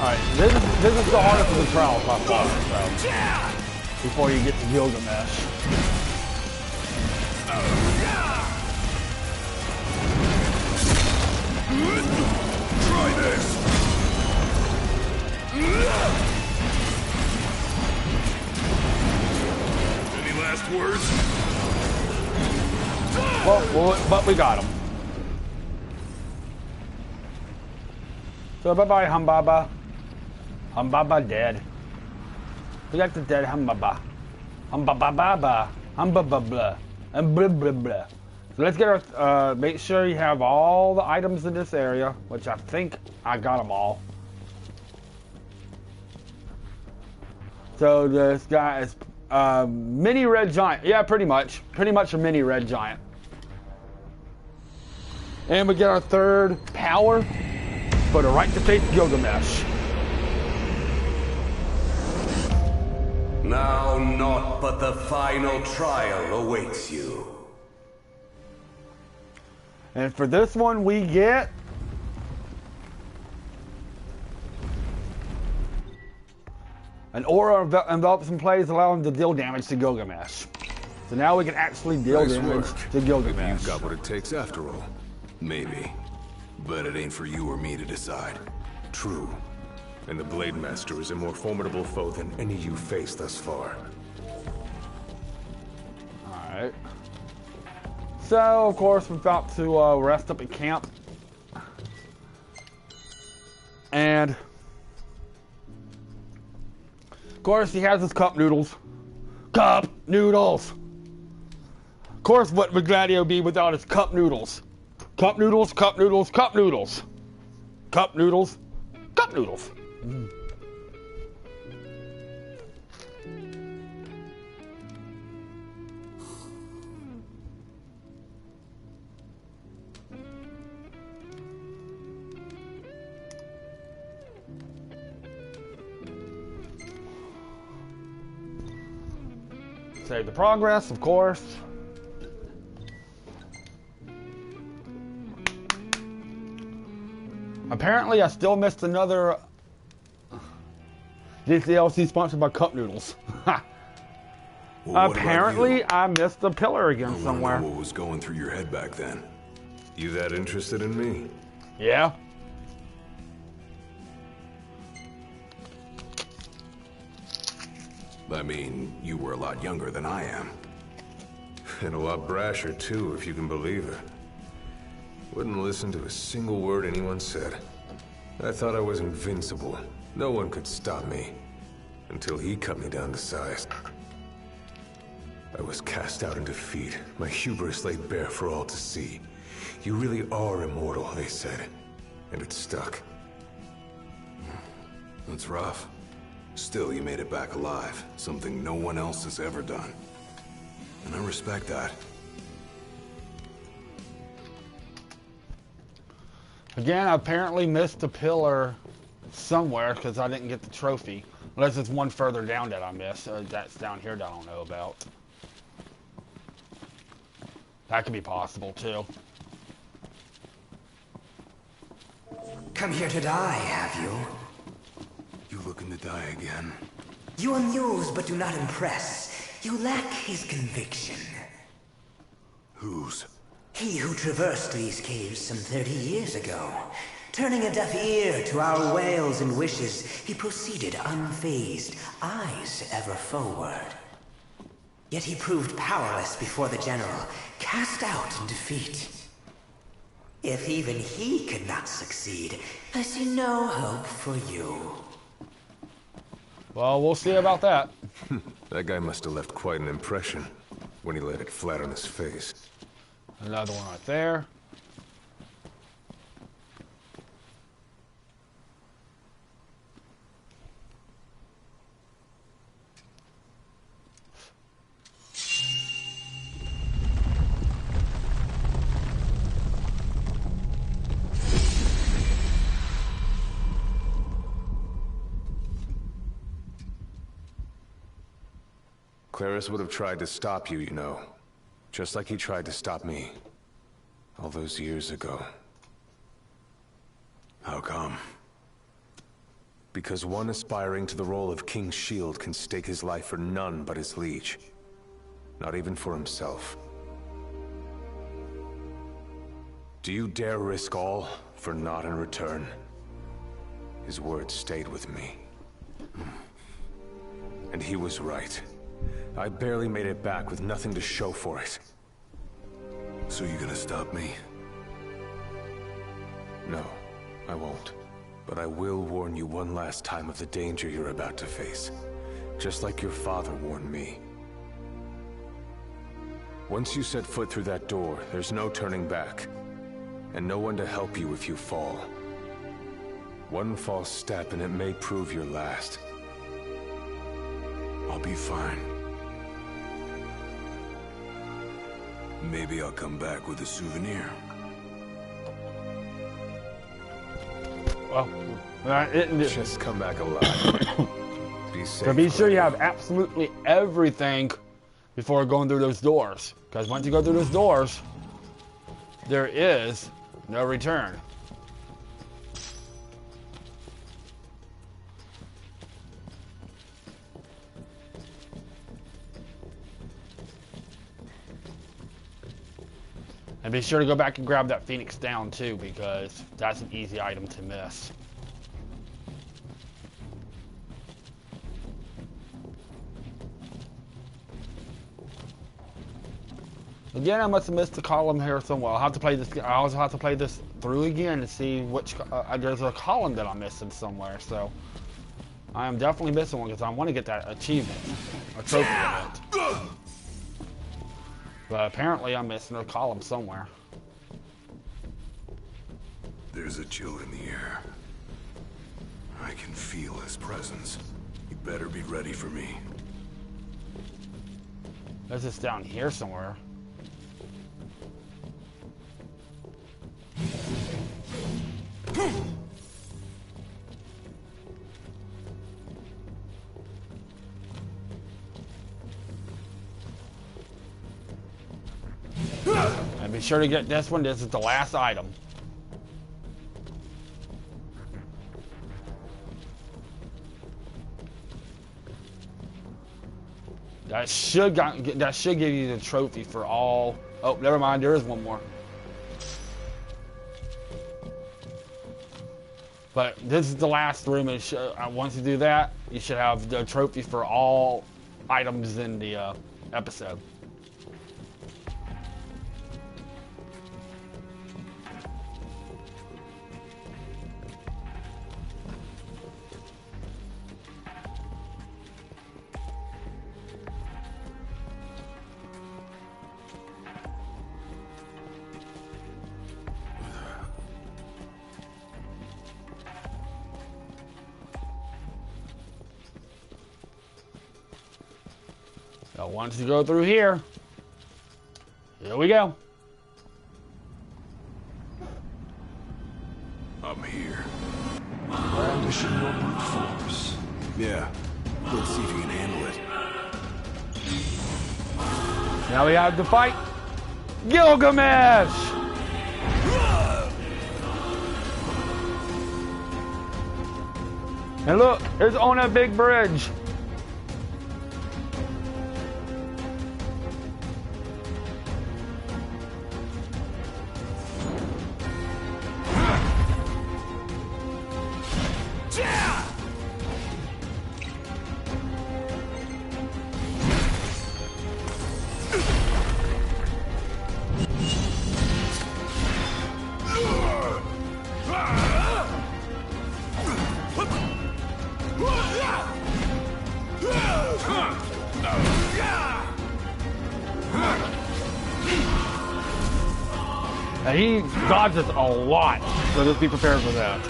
Alright, this is the hardest of the trials by far, so before you get to Gilgamesh. Try this. Any last words? Well, but we got him. So bye-bye, Humbaba. Humbaba dead. We got the dead Humbaba. Humbaba-ba-ba. Humbaba-blah. And blah-blah-blah. So let's get our, make sure you have all the items in this area, which I think I got them all. So this guy is mini red giant. Yeah, pretty much a mini red giant. And we get our third power for the right to face Gilgamesh. Now naught but the final trial awaits you. And for this one we get an aura envelops in place, allowing to deal damage to Gilgamesh. So now we can actually deal damage to Gilgamesh. Maybe you've got what it takes after all. Maybe. But it ain't for you or me to decide. True. And the Blade Master is a more formidable foe than any you've faced thus far. Alright. So, of course, we're about to rest up at camp. And, of course, he has his cup noodles. Cup noodles! Of course, what would Gladio be without his cup noodles? Cup noodles, cup noodles, cup noodles. Cup noodles, cup noodles. Mm. Save the progress, of course. Apparently, I still missed another DLC sponsored by Cup Noodles. Well, apparently, I missed a pillar again somewhere. I know what was going through your head back then. You that interested in me? Yeah. I mean, you were a lot younger than I am. And a lot brasher, too, if you can believe it. Wouldn't listen to a single word anyone said. I thought I was invincible. No one could stop me. Until he cut me down to size. I was cast out in defeat. My hubris laid bare for all to see. You really are immortal, they said. And it stuck. That's rough. Still, you made it back alive. Something no one else has ever done. And I respect that. Again, I apparently missed a pillar somewhere because I didn't get the trophy. Unless it's one further down that I missed. That's down here that I don't know about. That could be possible, too. Come here to die, have you? You looking to die again? You amuse but do not impress. You lack his conviction. Whose? He who traversed these caves some 30 years ago. Turning a deaf ear to our wails and wishes, he proceeded unfazed, eyes ever forward. Yet he proved powerless before the general, cast out in defeat. If even he could not succeed, I see no hope for you. Well, we'll see about that. That guy must have left quite an impression when he laid it flat on his face. Another one right there. Claris would have tried to stop you, you know. Just like he tried to stop me. All those years ago. How come? Because one aspiring to the role of King's Shield can stake his life for none but his liege. Not even for himself. Do you dare risk all for naught in return? His words stayed with me. And he was right. I barely made it back with nothing to show for it. So you gonna stop me? No, I won't. But I will warn you one last time of the danger you're about to face. Just like your father warned me. Once you set foot through that door, there's no turning back. And no one to help you if you fall. One false step and it may prove your last. I'll be fine. Maybe I'll come back with a souvenir. Well, just come back alive. Be safe. So be sure you have absolutely everything before going through those doors. Because once you go through those doors, there is no return. And be sure to go back and grab that Phoenix down too, because that's an easy item to miss. Again, I must have missed the column here somewhere. I'll have to play this. I also have to play this through again to see which. There's a column that I'm missing somewhere, so I am definitely missing one because I want to get that achievement, a trophy event. But apparently I'm missing a column somewhere. There's a chill in the air. I can feel his presence. You better be ready for me. There's this down here somewhere. And be sure to get this one. This is the last item. That should give you the trophy for all. Oh, never mind. There is one more. But this is the last room, and once you do that, you should have the trophy for all items in the episode. So once you go through here, here we go. I'm here. Brandishing your brute force. Yeah. Let's see if you can handle it. Now we have to fight Gilgamesh! And look, it's on a big bridge. And he dodges a lot, so just be prepared for that.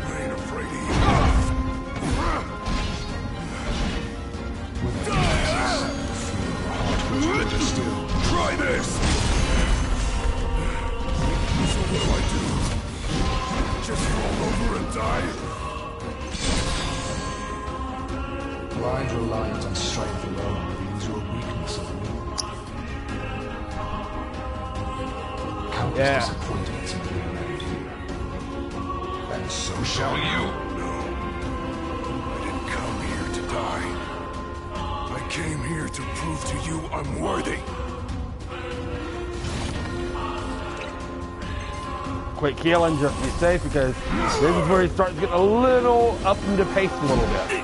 I ain't afraid of you. Try this! So what do I do? Just roll over and die? Blind reliance on strength alone reveals your weakness of will. Countless disappointments have been made here. And so shall you. No. I didn't come here to die. I came here to prove to you I'm worthy. Quick healing just to be safe, because this is where he starts getting a little up in the pace a little bit.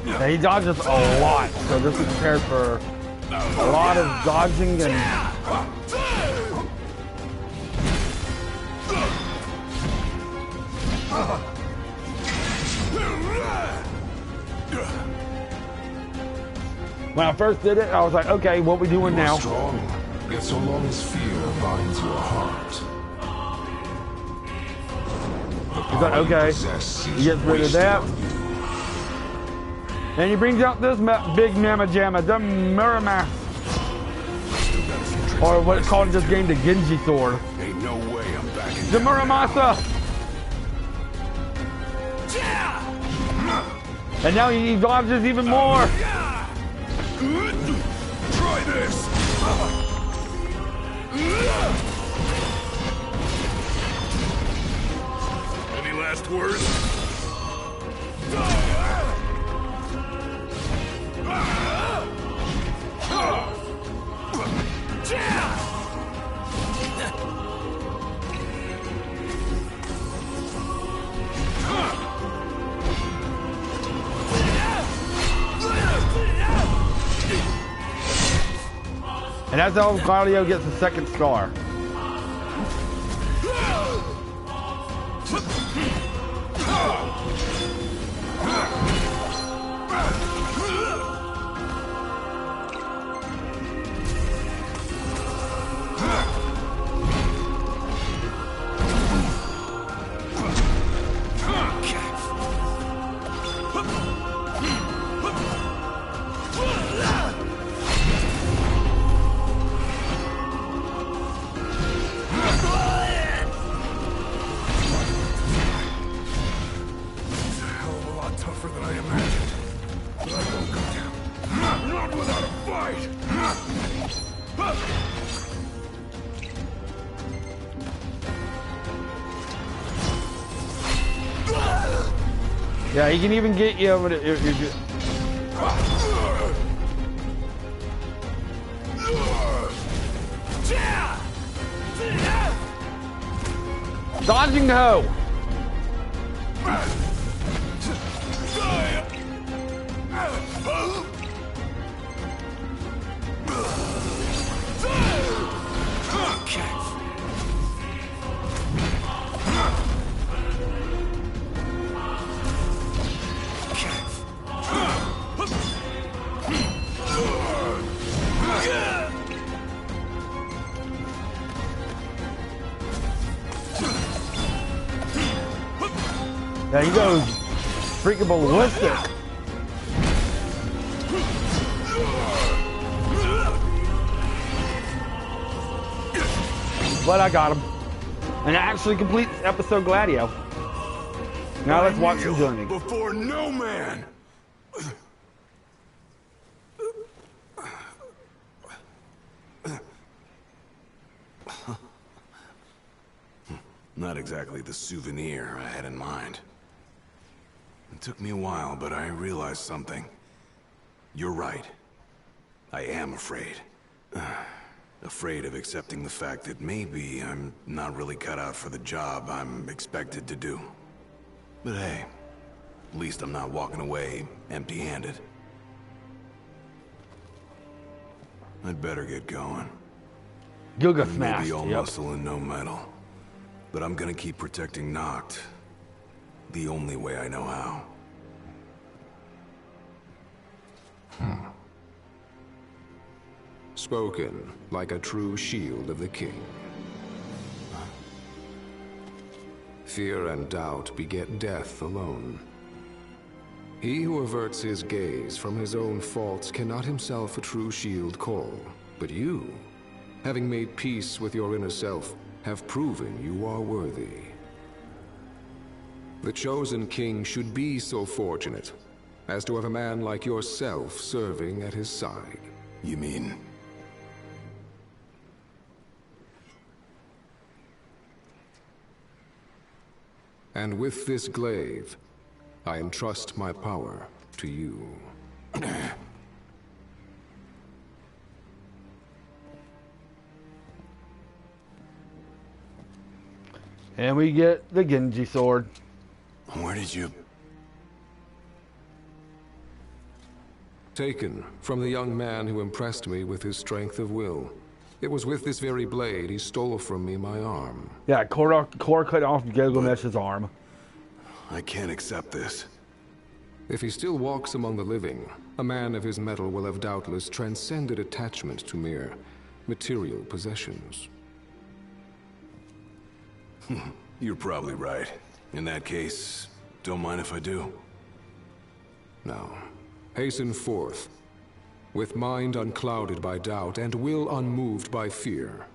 Yeah, he dodges a lot, so this is prepared for a lot of dodging and... When I first did it, I was like, okay, what we doing now? Strong, yet so long as fear binds your heart. He's like, okay, he gets rid of that. And he brings out this big mamma jamma, the Murama. Or what it's called in this game, the Genji sword. Ain't no way I'm backing The down Muramasa! And now he dodges even more. Try this! Any last words? And that's how Gladio gets the second star. I imagined. But I won't go down. Not without a fight! Yeah, he can even get you over to... Dodging the hoe! Yeah, he goes freaking ballistic. But I got him. And I actually complete episode Gladio. Now let's watch some journey. Before no man! Not exactly the souvenir I had in mind. It took me a while, but I realized something. You're right. I am afraid. Afraid of accepting the fact that maybe I'm not really cut out for the job I'm expected to do. But hey, at least I'm not walking away empty-handed. I'd better get going. You'll get smashed. Maybe all muscle and no metal. But I'm gonna keep protecting Noct. The only way I know how. Spoken like a true shield of the king. Fear and doubt beget death alone. He who averts his gaze from his own faults cannot himself a true shield call. But you, having made peace with your inner self, have proven you are worthy. The chosen king should be so fortunate as to have a man like yourself serving at his side. You mean? And with this glaive, I entrust my power to you. And we get the Genji sword. Where did you... Taken from the young man who impressed me with his strength of will. It was with this very blade he stole from me my arm. Yeah, Korra cut off Gilgamesh's arm. I can't accept this. If he still walks among the living, a man of his mettle will have doubtless transcended attachment to mere material possessions. You're probably right. In that case, don't mind if I do. Now, hasten forth, with mind unclouded by doubt and will unmoved by fear.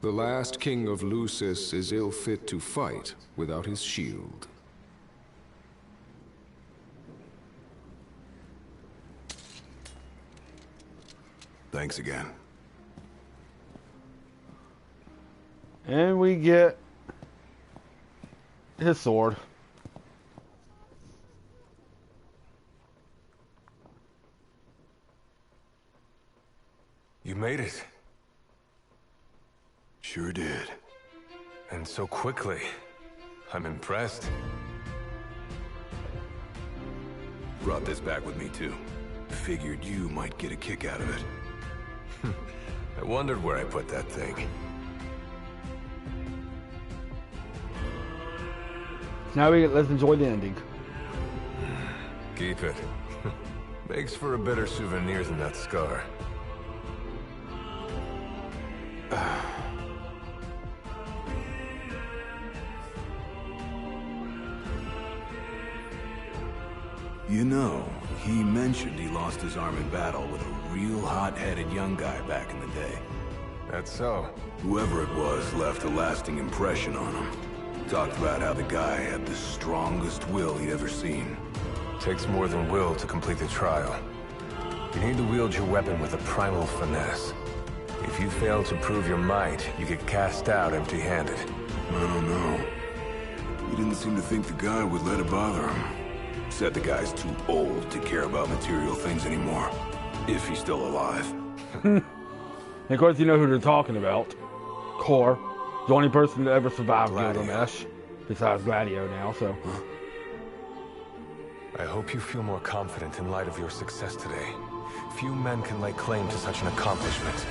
The last king of Lucis is ill fit to fight without his shield. Thanks again. And we get his sword. You made it. Sure did. And so quickly. I'm impressed. Brought this back with me too. Figured you might get a kick out of it. I wondered where I put that thing. Now let's enjoy the ending. Keep it. Makes for a better souvenir than that scar. You know, he mentioned he lost his arm in battle with a real hot-headed young guy back in the day. That's so. Whoever it was left a lasting impression on him. Talked about how the guy had the strongest will he'd ever seen. Takes more than will to complete the trial. You need to wield your weapon with a primal finesse. If you fail to prove your might, you get cast out empty-handed. I don't know. He didn't seem to think the guy would let it bother him. Said the guy's too old to care about material things anymore. If he's still alive. And of course, you know who they're talking about. Kor. The only person to ever survive Gilgamesh. Besides Gladio now, so... I hope you feel more confident in light of your success today. Few men can lay claim to such an accomplishment.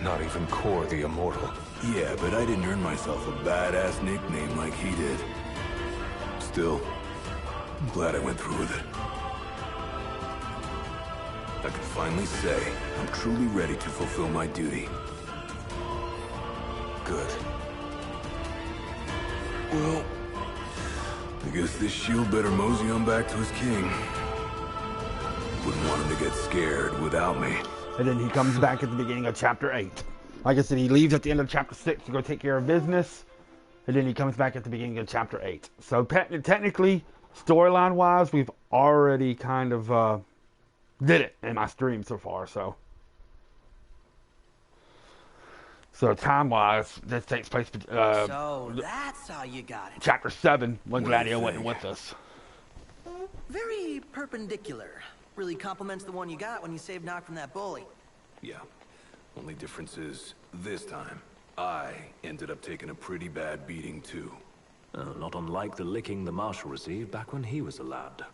Not even Kor the Immortal. Yeah, but I didn't earn myself a badass nickname like he did. Still, I'm glad I went through with it. I can finally say I'm truly ready to fulfill my duty. Good. Well, I guess this shield better mosey on back to his king. Wouldn't want him to get scared without me. And then he comes back at the beginning of chapter 8. Like I said, he leaves at the end of chapter 6 to go take care of business. And then he comes back at the beginning of chapter 8. So technically, storyline-wise, we've already kind of did it in my stream so far. So time-wise, this takes place... so that's how you got it. Chapter 7, when Gladio wasn't with us. Very perpendicular. Really complements the one you got when you saved Nock from that bully. Yeah. Only difference is, this time, I ended up taking a pretty bad beating too. Not unlike the licking the Marshal received back when he was a lad.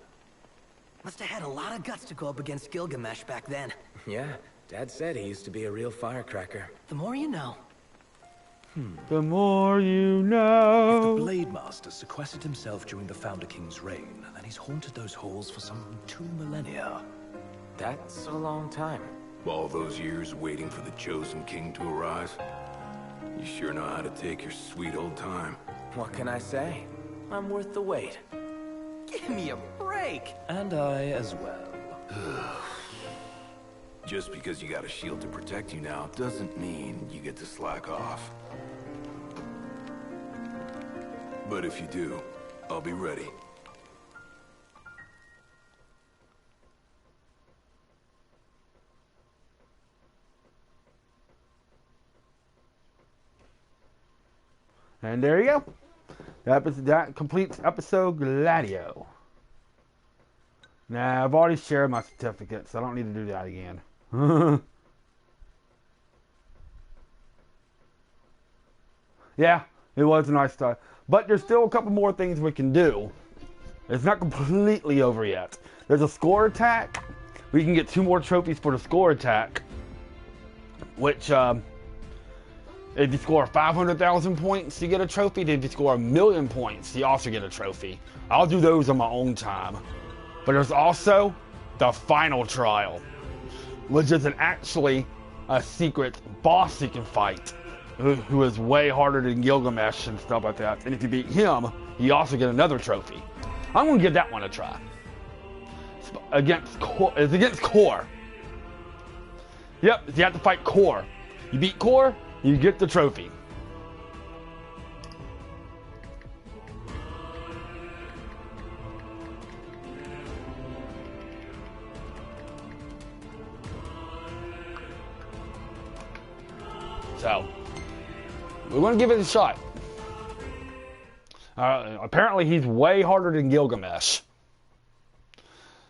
Must have had a lot of guts to go up against Gilgamesh back then. Yeah, Dad said he used to be a real firecracker. The more you know. The more you If know. the Blade Master sequestered himself during the Founder King's reign, then he's haunted those halls for some 2 millennia. That's a long time. All those years waiting for the chosen king to arise. You sure know how to take your sweet old time. What can I say? I'm worth the wait. Give me a break. And I as well. Just because you got a shield to protect you now doesn't mean you get to slack off. But if you do, I'll be ready. And there you go. That completes episode Gladio. Now, I've already shared my certificates, so I don't need to do that again. Yeah, it was a nice start. But there's still a couple more things we can do. It's not completely over yet. There's a score attack. We can get 2 more trophies for the score attack. Which, if you score 500,000 points, you get a trophy. If you score 1,000,000 points, you also get a trophy. I'll do those on my own time. But there's also the final trial, which is actually a secret boss you can fight, who is way harder than Gilgamesh and stuff like that. And if you beat him, you also get another trophy. I'm gonna give that one a try. It's against Kor. Yep, you have to fight Kor. You beat Kor, you get the trophy. So, we're going to give it a shot. Apparently, he's way harder than Gilgamesh.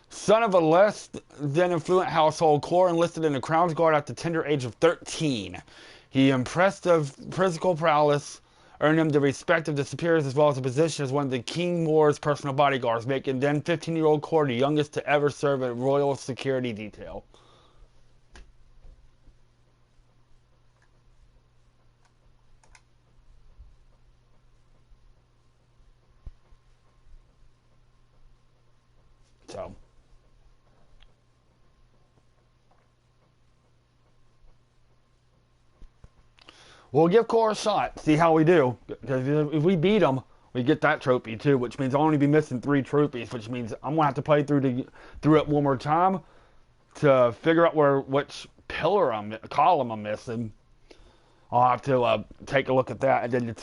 Son of a less than affluent household, Kor enlisted in the Crown's Guard at the tender age of 13. He impressive physical prowess earned him the respect of the superiors as well as a position as one of the King Mor's personal bodyguards, making then 15-year-old Kor the youngest to ever serve a royal security detail. So, we'll give Kor a shot, see how we do. Because if we beat him, we get that trophy too, which means I'll only be missing 3 trophies, which means I'm gonna have to play through it one more time to figure out which column I'm missing. I'll have to take a look at that, and then the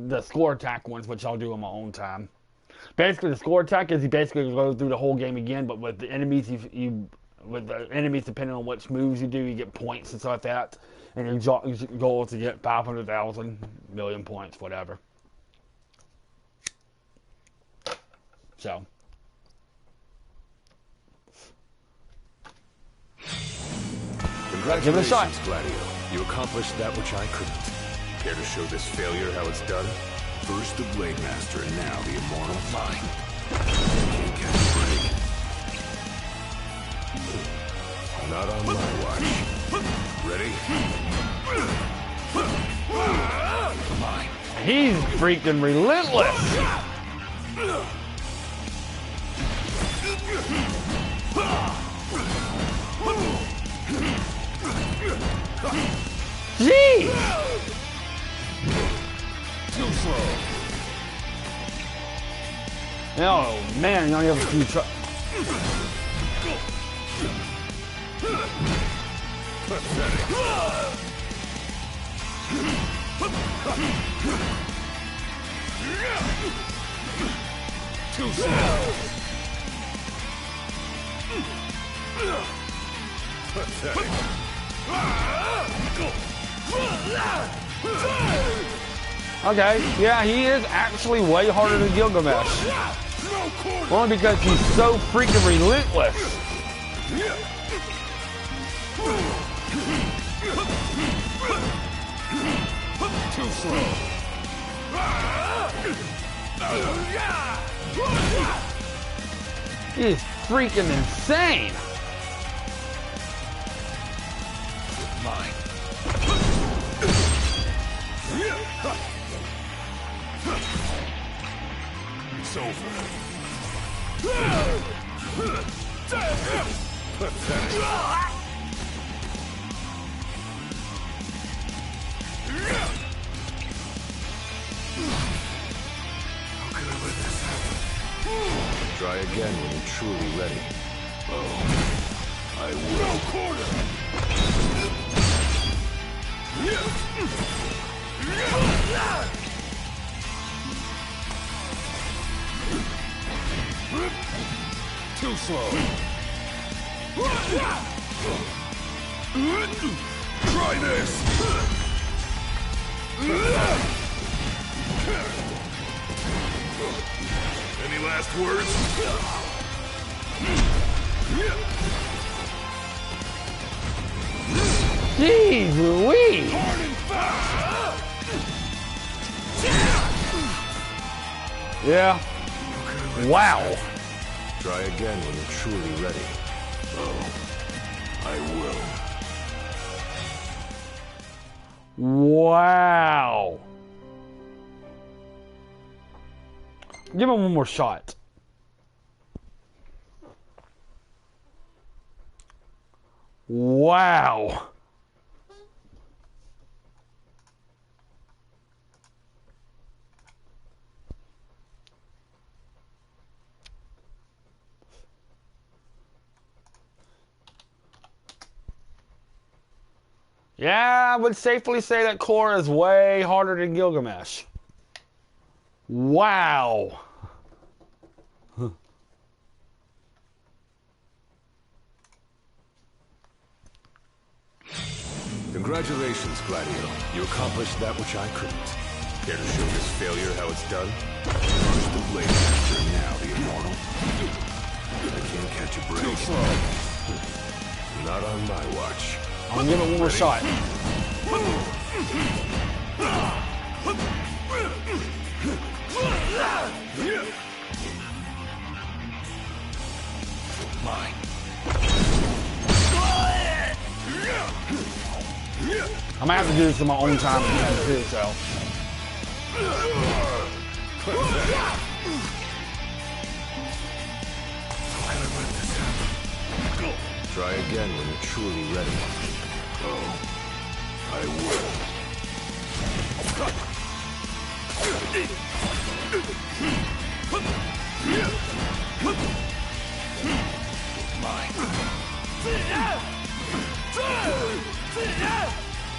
the score attack ones, which I'll do on my own time. Basically, the score attack is you basically go through the whole game again, but with the enemies, with the enemies, depending on which moves you do, you get points and stuff like that. And your goal is to get 500,000 million points, whatever. So. Give it a shot. Gladio. You accomplished that which I couldn't. Care to show this failure how it's done? First the Blade Master, and now the Immortal. Fine. Can't catch a break. Not on my watch. Ready? Mine. He's freaking relentless. Gee! Too slow. Oh man, you only have a few Too slow. Pathetic. Okay, yeah, he is actually way harder than Gilgamesh. Only because he's so freaking relentless. Too slow. He is freaking insane. Mine. It's over. Pathetic. How could I let this happen? Try again when you're truly ready. Oh, I will. No quarter. Too slow. Try this. Any last words? Jeez Louise! Hard and fast. Yeah. Wow. Try again when you're truly ready. Oh, I will. Wow. Give him one more shot. Wow. Yeah, I would safely say that Korra is way harder than Gilgamesh. Wow. Congratulations, Gladio. You accomplished that which I couldn't. Care to show this failure how it's done? First the Blade Master, now the Immortal. I can't catch a break. Too slow. Not on my watch. I'll give it one more shot. Mine. I'm gonna have to do this in my own time too, so. Try again when you're truly ready. Oh, I will.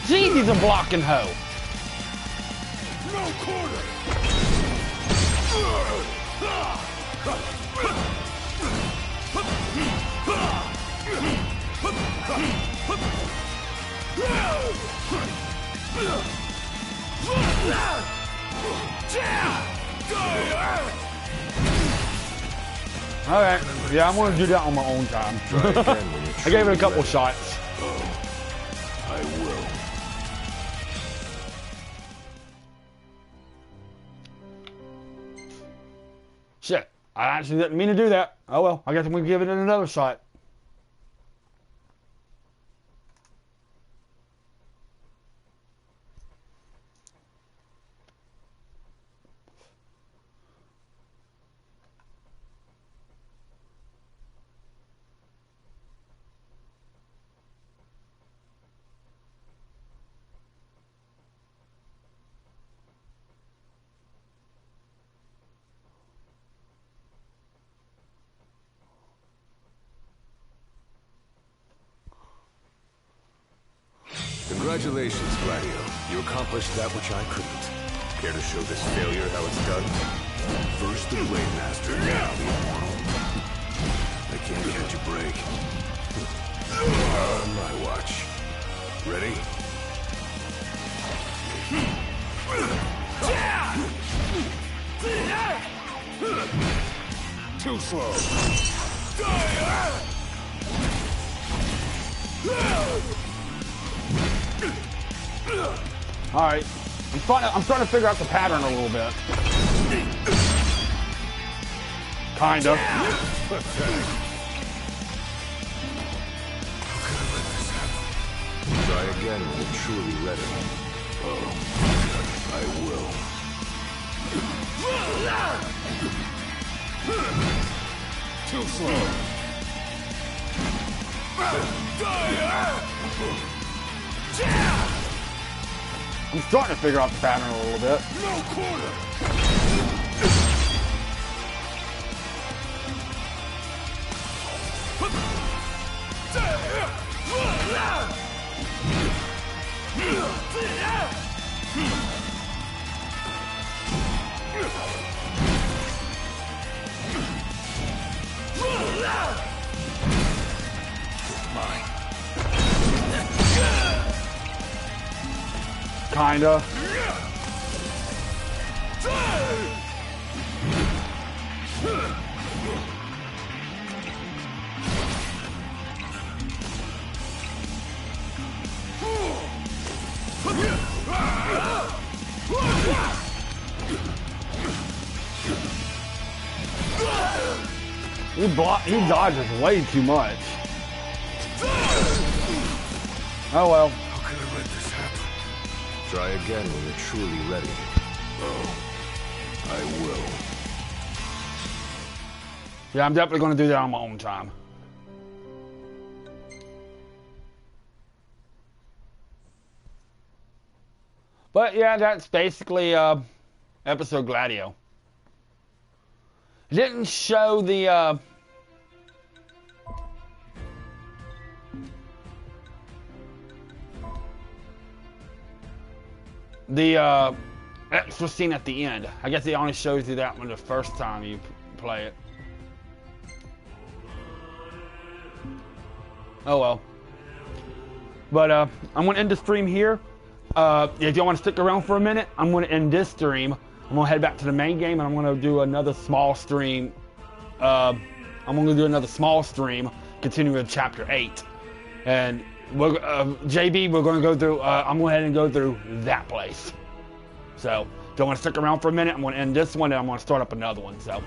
Jesus he's a blocking hoe. No quarter. Alright, yeah, I'm gonna do that on my own time. I gave it a couple shots. I will. Shit, I actually didn't mean to do that. Oh well, I guess I'm gonna give it another shot. Congratulations, Gladio. You accomplished that which I couldn't. Care to show this failure how it's done? First the Blade Master, now the Immortal. I can't catch a break. On my watch. Ready? Too slow. Alright. I'm starting to figure out the pattern a little bit. Kinda. Try again when you're truly ready. Oh, I will. Too slow. I'm starting to figure out the pattern a little bit. No quarter. Kinda. He dodges way too much. Oh well. How could I let this happen? Try again when you're truly ready. Oh, I will. Yeah, I'm definitely going to do that on my own time. But yeah, that's basically episode Gladio. It didn't show the extra scene at the end. I guess it only shows you that one the first time you play it. Oh well. But I'm going to end the stream here. If y'all want to stick around for a minute, I'm going to end this stream. I'm going to head back to the main game, and I'm going to do another small stream. Continue with Chapter 8. And we're, JB, we're going to go through, I'm going to go ahead and go through that place. So, if you want to stick around for a minute, I'm going to end this one, and I'm going to start up another one. So,